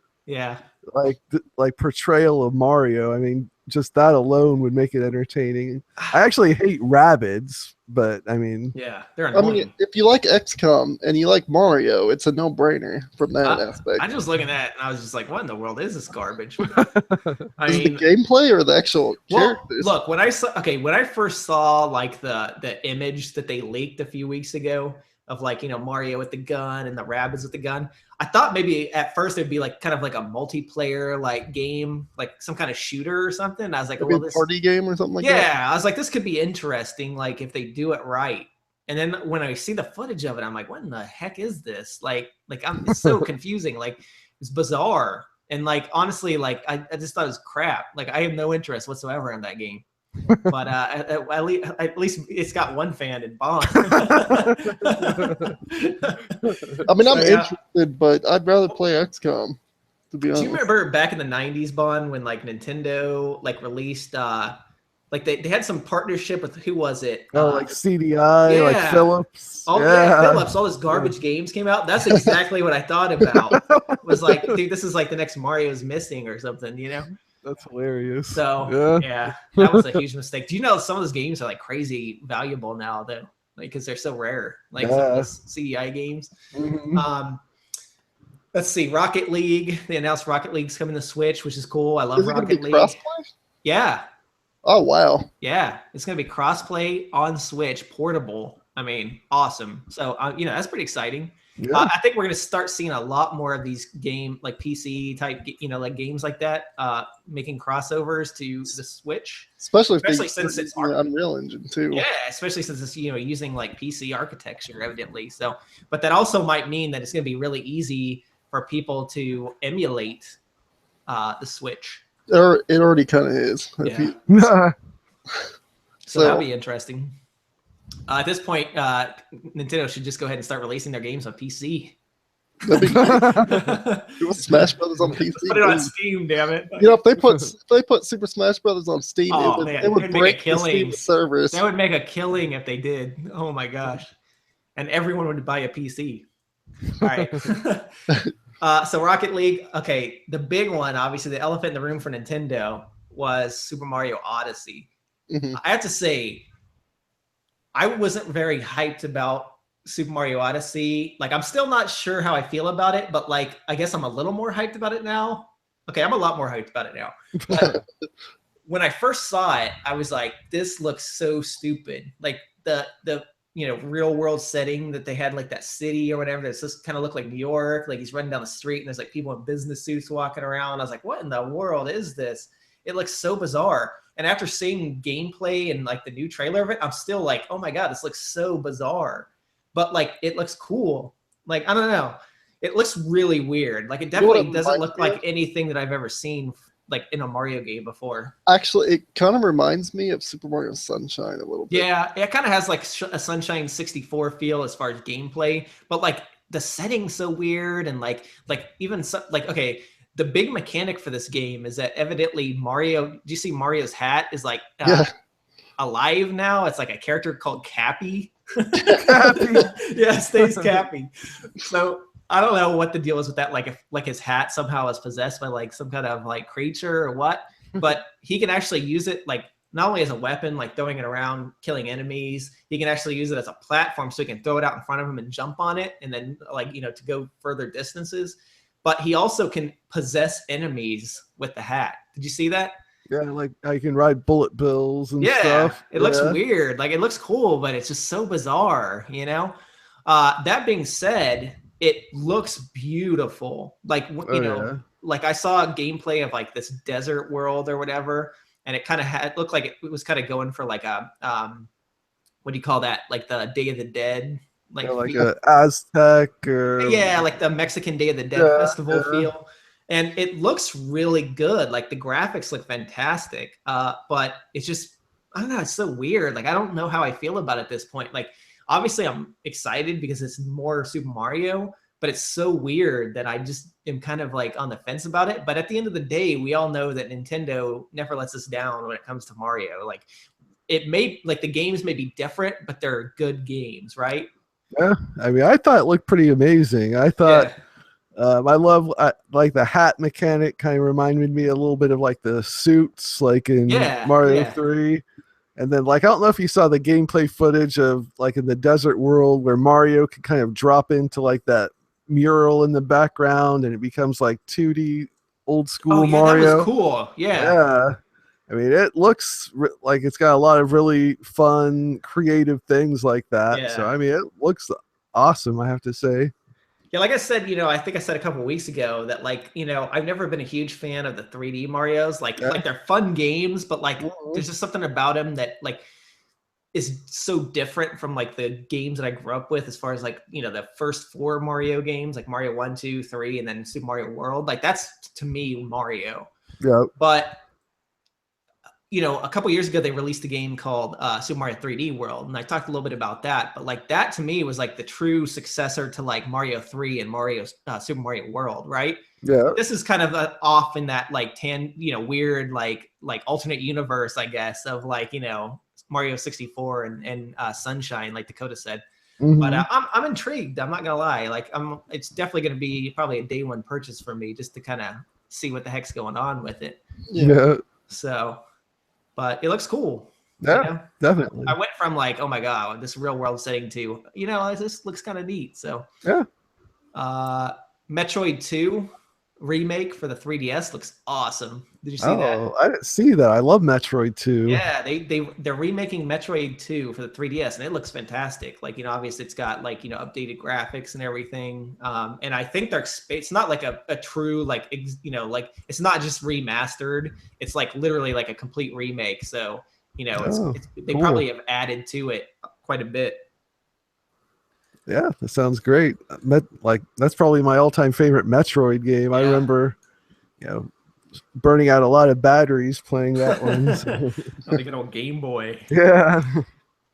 like portrayal of Mario. I mean, just that alone would make it entertaining. I actually hate Rabbids, but I mean, they're annoying. I mean, if you like XCOM and you like Mario, it's a no-brainer from that aspect. I just looking at that and I was just like, what in the world is this garbage? Is the gameplay or the actual characters? Look, when I first saw like the image that they leaked a few weeks ago of like, Mario with the gun and the Rabbids with the gun, I thought maybe at first it'd be like kind of like a multiplayer like game, like some kind of shooter or something. I was like, well, this party game or something like that. Yeah, I was like, this could be interesting, like if they do it right. And then when I see the footage of it, I'm like, what in the heck is this? It's so confusing. Like, it's bizarre. And like, honestly, like I just thought it was crap. Like, I have no interest whatsoever in that game. But at least it's got one fan in Bond. I mean, I'm interested, but I'd rather play XCOM. To be honest. Do you remember back in the '90s, Bond, when like Nintendo like released like they had some partnership with who was it? like CDI, like Philips. Philips. All those garbage games came out. That's exactly what I thought about. It was like, dude, this is like the next Mario's Missing or something, That's hilarious. So that was a huge mistake. Do you know some of those games are like crazy valuable now though? Like, because they're so rare. Like some of those CDI games. Mm-hmm. Let's see, Rocket League. They announced Rocket League's coming to Switch, which is cool. I love Is it Rocket gonna be League. Crossplay? Yeah. Oh wow. Yeah, it's gonna be crossplay on Switch, portable. I mean, awesome. So that's pretty exciting. Yeah. I think we're going to start seeing a lot more of these like PC type, like games like that, making crossovers to the Switch. Especially since it's Unreal Engine too. Yeah, especially since it's using like PC architecture, evidently. So, but that also might mean that it's going to be really easy for people to emulate the Switch. It already kind of is. Yeah. So that'll be interesting. At this point, Nintendo should just go ahead and start releasing their games on PC. That'd be great. Smash Brothers on PC. Put it on Steam, damn it. If they put Super Smash Brothers on Steam, it would break the Steam servers. That would make a killing if they did. Oh my gosh. And everyone would buy a PC. All right. So Rocket League, okay, the big one, obviously the elephant in the room for Nintendo was Super Mario Odyssey. Mm-hmm. I have to say, I wasn't very hyped about Super Mario Odyssey. Like, I'm still not sure how I feel about it, but like, I guess I'm a little more hyped about it now. Okay, I'm a lot more hyped about it now. But when I first saw it, I was like, this looks so stupid. Like the real world setting that they had, like that city or whatever that's just kind of looked like New York. Like he's running down the street and there's like people in business suits walking around. I was like, what in the world is this? It looks so bizarre. And after seeing gameplay and like the new trailer of it, I'm still like, oh my God, this looks so bizarre. But like, it looks cool. Like, I don't know. It looks really weird. Like it definitely doesn't look like anything that I've ever seen like in a Mario game before. Actually, it kind of reminds me of Super Mario Sunshine a little bit. Yeah, it kind of has like a Sunshine 64 feel as far as gameplay, but like the setting's so weird and like even like, okay, the big mechanic for this game is that evidently Mario, do you see Mario's hat is like alive now? It's like a character called Cappy. Cappy. Yeah, stays Cappy. So I don't know what the deal is with that. Like if like his hat somehow is possessed by like some kind of like creature or what, but he can actually use it like not only as a weapon, like throwing it around, killing enemies, he can actually use it as a platform so he can throw it out in front of him and jump on it. And then like, to go further distances, but he also can possess enemies with the hat. Did you see that? Yeah, like I can ride bullet bills and stuff. It looks weird. Like it looks cool, but it's just so bizarre, That being said, it looks beautiful. Like, like I saw a gameplay of like this desert world or whatever, and it kind of looked like it was kind of going for like a, what do you call that? Like the Day of the Dead, like a Aztec or like the Mexican Day of the Dead festival feel. And it looks really good. Like the graphics look fantastic. But it's just, I don't know, it's so weird. Like, I don't know how I feel about it at this point. Like, obviously I'm excited because it's more Super Mario, but it's so weird that I just am kind of like on the fence about it. But at the end of the day, we all know that Nintendo never lets us down when it comes to Mario. Like the games may be different, but they're good games, right? Yeah. I mean, I thought it looked pretty amazing. I thought, I love like the hat mechanic kind of reminded me a little bit of like the suits like in Mario 3. And then like I don't know if you saw the gameplay footage of like in the desert world where Mario can kind of drop into like that mural in the background and it becomes like 2D old school Mario. That was cool. Yeah. I mean, it looks like it's got a lot of really fun, creative things like that. Yeah. So I mean, it looks awesome, I have to say. Yeah, like I said, I think I said a couple of weeks ago that like, I've never been a huge fan of the 3D Marios. Like they're fun games, but like there's just something about them that like is so different from like the games that I grew up with as far as like, the first 4 Mario games, like Mario 1, 2, 3, and then Super Mario World. Like that's to me Mario. Yeah. But a couple years ago, they released a game called Super Mario 3D World, and I talked a little bit about that. But like that to me was like the true successor to like Mario 3 and Super Mario World, right? Yeah. This is kind of off in that like weird like alternate universe, I guess, of like Mario 64 and Sunshine, like Dakota said. Mm-hmm. But I'm intrigued. I'm not gonna lie. Like it's definitely gonna be probably a day one purchase for me just to kind of see what the heck's going on with it. Yeah. So. But it looks cool. Yeah, definitely. I went from like, oh my God, this real world setting to, this looks kind of neat. So yeah. Metroid 2 remake for the 3DS looks awesome. Did you see that? Oh, I didn't see that. I love Metroid 2. Yeah, they're remaking Metroid 2 for the 3DS, and it looks fantastic. Like, obviously it's got like, updated graphics and everything. And I think it's not like a true, like, like it's not just remastered. It's like literally like a complete remake. So, they probably have added to it quite a bit. Yeah, that sounds great. Like that's probably my all-time favorite Metroid game. Yeah. I remember, burning out a lot of batteries playing that one. So. On the good old Game Boy. Yeah.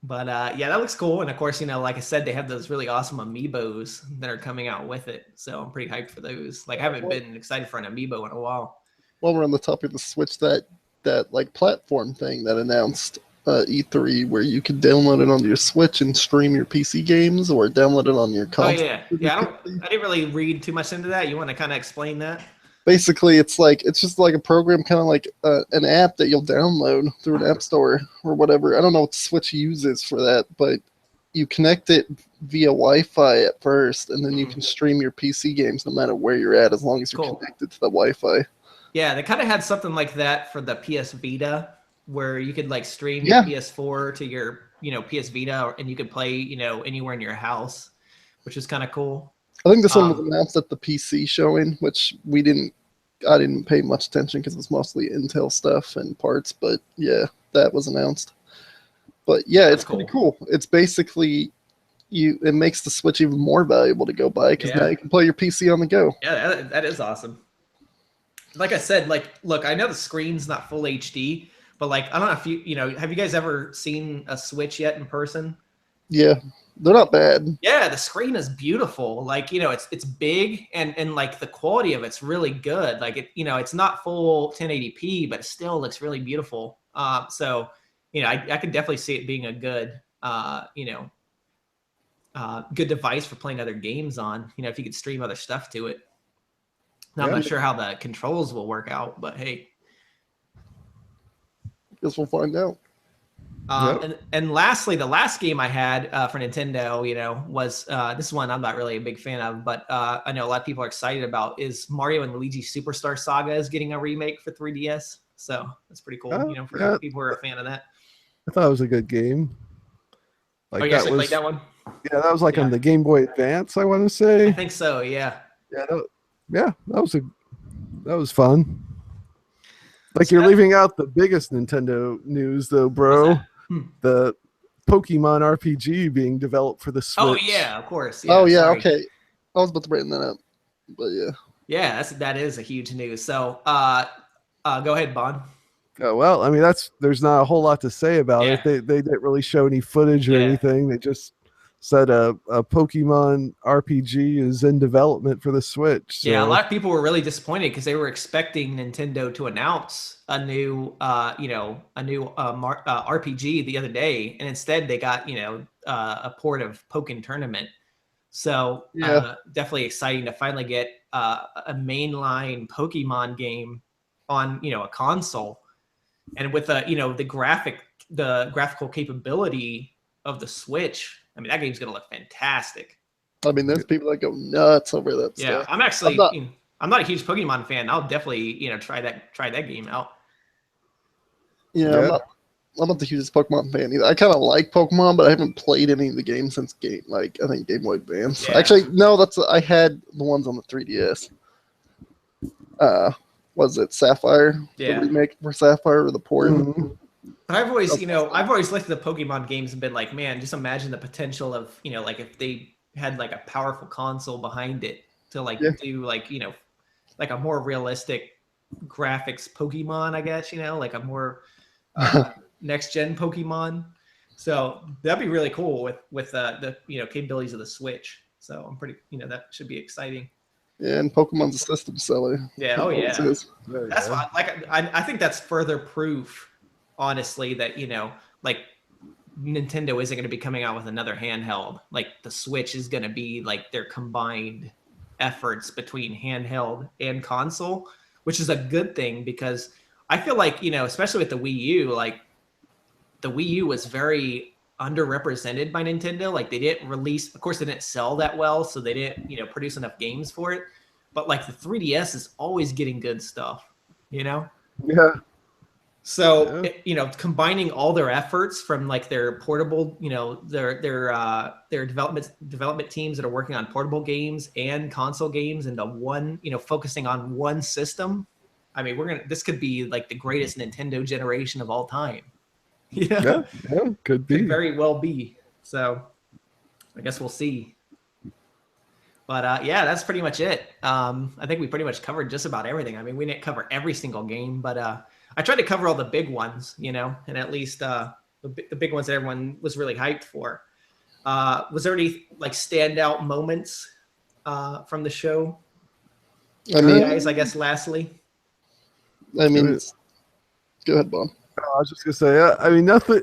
But that looks cool. And of course, like I said, they have those really awesome amiibos that are coming out with it. So I'm pretty hyped for those. Like I haven't been excited for an amiibo in a while. While we're on the topic of the Switch, that like platform thing that announced E3 where you could download it onto your Switch and stream your PC games or download it on your console. Oh yeah. I didn't really read too much into that. You want to kind of explain that? Basically, it's just like a program, kind of like an app that you'll download through an app store or whatever. I don't know what Switch uses for that, but you connect it via Wi-Fi at first, and then you can stream your PC games no matter where you're at, as long as you're connected to the Wi-Fi. Yeah, they kind of had something like that for the PS Vita, where you could like stream your PS4 to your PS Vita, and you could play anywhere in your house, which is kind of cool. I think this one was announced at the PC showing, which I didn't pay much attention because it's mostly Intel stuff and parts. But yeah, that was announced. But yeah, it's pretty cool. It's basically it makes the Switch even more valuable to go buy because now you can play your PC on the go. Yeah, that is awesome. Like I said, look, I know the screen's not full HD, but I don't know if have you guys ever seen a Switch yet in person? Yeah, they're not bad. Yeah, the screen is beautiful. It's big and the quality of it's really good. It's not full 1080p, but it still looks really beautiful. So I could definitely see it being a good good device for playing other games on. If you could stream other stuff to it. Now, I'm not sure how the controls will work out, but hey. Guess we'll find out. And lastly, the last game I had for Nintendo, was this one I'm not really a big fan of, but I know a lot of people are excited about is Mario and Luigi Superstar Saga is getting a remake for 3DS. So that's pretty cool, for people who are a fan of that. I thought it was a good game. You actually played that one? Yeah, that was on the Game Boy Advance, I want to say. I think so, yeah. Yeah, that was fun. You're leaving out the biggest Nintendo news, though, bro. The Pokemon RPG being developed for the Switch. Oh yeah, of course. Yeah, okay. I was about to bring that up, but yeah. Yeah, that is a huge news. So, go ahead, Bon. Oh, well, I mean, there's not a whole lot to say about it. They didn't really show any footage or anything. They just said a Pokemon RPG is in development for the Switch. So. Yeah, a lot of people were really disappointed because they were expecting Nintendo to announce a new RPG the other day, and instead they got a port of Pokken Tournament. So definitely exciting to finally get a mainline Pokemon game on a console, and with the graphical capability of the Switch. I mean, that game's gonna look fantastic. I mean, there's people that go nuts over that stuff. I'm actually I'm not a huge Pokemon fan. I'll definitely try that game out. Yeah. I'm not the hugest Pokemon fan either. I kind of like Pokemon, but I haven't played any of the games since I think Game Boy Advance. Yeah. Actually, no, I had the ones on the 3DS. Was it Sapphire? Yeah. The remake for Sapphire or the port? Mm-hmm. But I've always looked at the Pokemon games and been like, man, just imagine the potential of, if they had a powerful console behind it to do a more realistic graphics Pokemon, I guess, a more next gen Pokemon. So that'd be really cool with the capabilities of the Switch. So I'm pretty, that should be exciting. Yeah, and Pokemon's a system seller. Yeah. Oh yeah. That's why, I think that's further proof, honestly, that Nintendo isn't going to be coming out with another handheld. The Switch is going to be their combined efforts between handheld and console, which is a good thing because I feel especially with the Wii U, the Wii U was very underrepresented by Nintendo. They didn't release, of course, they didn't sell that well, so they didn't produce enough games for it. But the 3DS is always getting good stuff, Yeah. So, combining all their efforts from their portable, their development teams that are working on portable games and console games into one, focusing on one system. I mean, this could be the greatest Nintendo generation of all time. Yeah, could be. Could very well be. So, I guess we'll see. But that's pretty much it. I think we pretty much covered just about everything. I mean, we didn't cover every single game, but I tried to cover all the big ones, and at least the big ones that everyone was really hyped for. Was there any standout moments from the show? I mean, guys, I guess lastly. I mean, go ahead, Bob. I was just gonna say, I mean, nothing.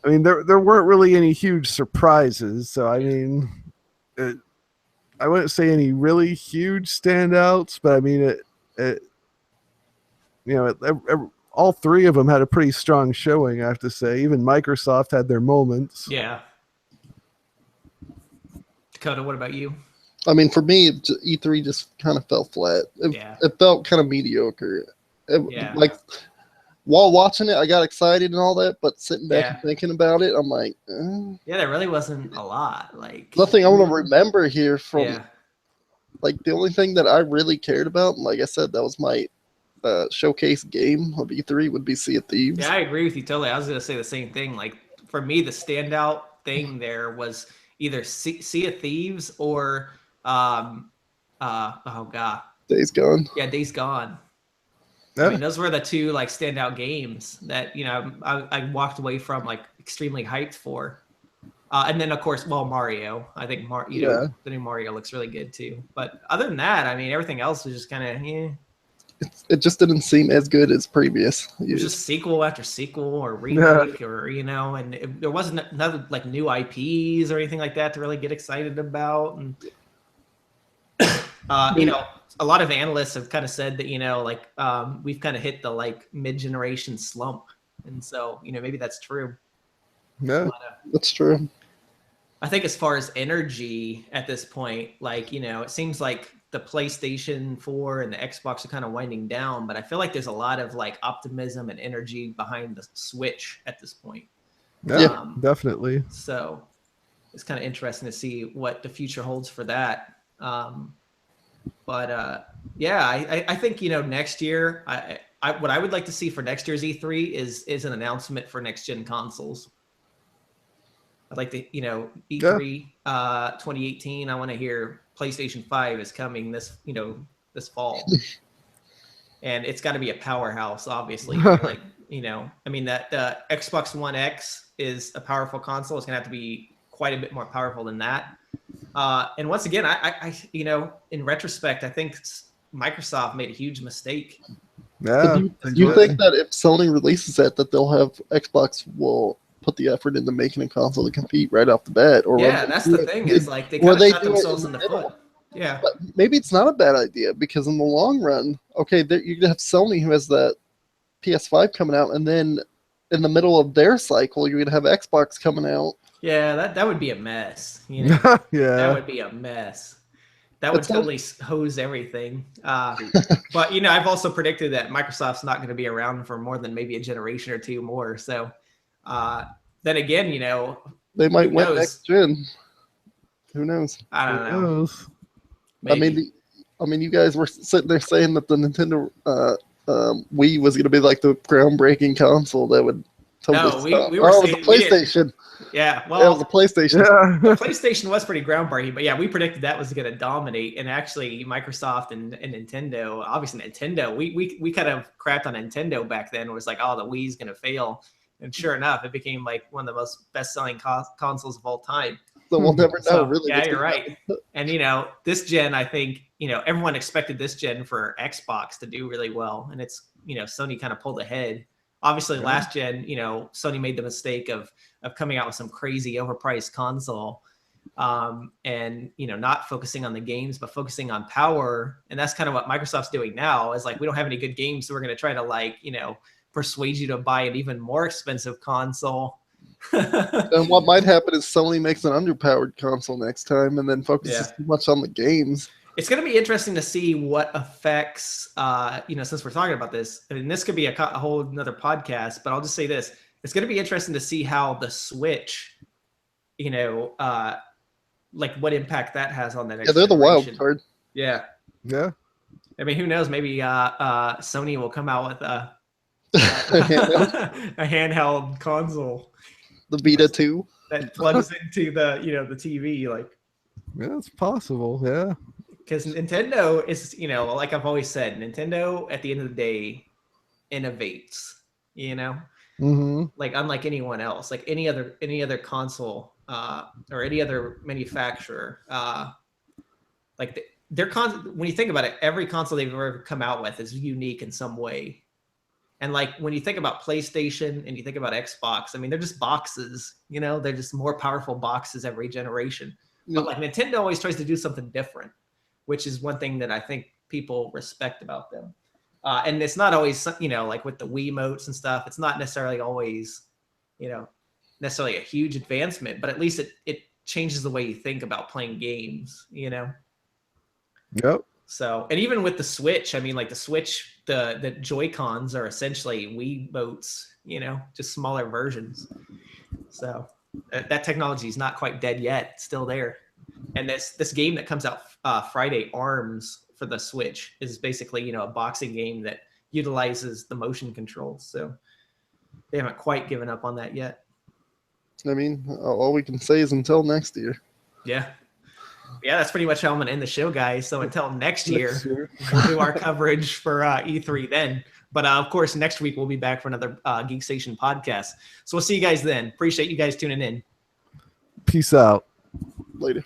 I mean, there weren't really any huge surprises, so I mean, I wouldn't say any really huge standouts, but I mean, all three of them had a pretty strong showing, I have to say. Even Microsoft had their moments. Yeah. Dakota, what about you? I mean, for me, E3 just kind of fell flat. It felt kind of mediocre. while watching it, I got excited and all that, but sitting back Yeah. and thinking about it, I'm like, Yeah, there really wasn't a lot. Like nothing I want to remember here from. Yeah. Like the only thing that I really cared about, and like I said, that was my showcase game of E3 would be Sea of Thieves. Yeah, I agree with you totally. I was gonna say the same thing. Like for me, the standout thing there was either Sea of Thieves or oh god, Days Gone. yeah, Days Gone. Yeah. I mean, those were the two like standout games that I walked away from like extremely hyped for. And then of course, well, Mario. I think the new Mario looks really good too. But other than that, I mean, everything else was just kind of It just didn't seem as good as previous. It was just sequel after sequel or remake or and there wasn't another like new IPs or anything like that to really get excited about. And a lot of analysts have kind of said that we've kind of hit the like mid-generation slump, and so maybe that's true. Yeah, that's true. I think as far as energy at this point, like it seems like the PlayStation 4 and the Xbox are kind of winding down, but I feel like there's a lot of like optimism and energy behind the Switch at this point. Yeah, definitely. So it's kind of interesting to see what the future holds for that. I think next year, what I would like to see for next year's E3 is an announcement for next gen consoles. I'd like to, E3 2018. I want to hear PlayStation 5 is coming this fall, and it's got to be a powerhouse, obviously. Like that Xbox One X is a powerful console. It's gonna have to be quite a bit more powerful than that. And once again, I in retrospect, I think Microsoft made a huge mistake. Yeah. Do you think that if Sony releases that they'll have Xbox will put the effort into making a console to compete right off the bat? Or that's the thing is like they kind of shot themselves in the foot. Yeah, but maybe it's not a bad idea because in the long run, okay, you're gonna have Sony who has the PS5 coming out, and then in the middle of their cycle, you're gonna have Xbox coming out. Yeah, that would be a mess. Yeah, that would be a mess. That would totally hose everything. But I've also predicted that Microsoft's not going to be around for more than maybe a generation or two more. So then again, they might win next gen. Who knows? I don't know. Maybe. I mean, you guys were sitting there saying that the Nintendo Wii was going to be like the groundbreaking console that would totally stop. We were saying, it was the PlayStation. Yeah, well, it was the PlayStation. Yeah. The PlayStation was pretty groundbreaking, but yeah, we predicted that was going to dominate. And actually, Microsoft and Nintendo, obviously Nintendo, we kind of crapped on Nintendo back then. It was like, oh, the Wii's going to fail, and sure enough, it became like one of the most best-selling consoles of all time. So we'll never know, really. Yeah, you're right. And this gen, I think everyone expected this gen for Xbox to do really well, and it's Sony kind of pulled ahead. Obviously, last gen, Sony made the mistake of coming out with some crazy overpriced console, and not focusing on the games, but focusing on power. And that's kind of what Microsoft's doing now. Is like, we don't have any good games, so we're going to try to persuade you to buy an even more expensive console. And what might happen is Sony makes an underpowered console next time, and then focuses too much on the games. It's going to be interesting to see what effects, since we're talking about this, I mean, this could be a whole another podcast, but I'll just say this. It's going to be interesting to see how the Switch, like what impact that has on the next they're generation. the wild card. Yeah. Yeah. I mean, who knows? Maybe Sony will come out with a handheld console. The Vita 2. That plugs into the, the TV, like. Yeah, it's possible. Yeah. Because Nintendo is, like I've always said, Nintendo at the end of the day innovates, Mm-hmm. like unlike anyone else, like any other console or any other manufacturer. Like when you think about it, every console they've ever come out with is unique in some way. And like when you think about PlayStation and you think about Xbox, I mean, they're just boxes, they're just more powerful boxes every generation. But like Nintendo always tries to do something different, which is one thing that I think people respect about them. And it's not always, like with the Wiimotes and stuff, it's not necessarily always, necessarily a huge advancement, but at least it changes the way you think about playing games, Yep. So, and even with the Switch, I mean, like the Switch, the Joy-Cons are essentially Wii Boats, just smaller versions. So that technology is not quite dead yet. It's still there. And this game that comes out Friday, ARMS, for the Switch, is basically, a boxing game that utilizes the motion controls. So they haven't quite given up on that yet. I mean, all we can say is until next year. Yeah. Yeah, that's pretty much how I'm going to end the show, guys. So until next year, we'll do our coverage for E3 then. But of course, next week we'll be back for another Geeksation podcast. So we'll see you guys then. Appreciate you guys tuning in. Peace out. Later.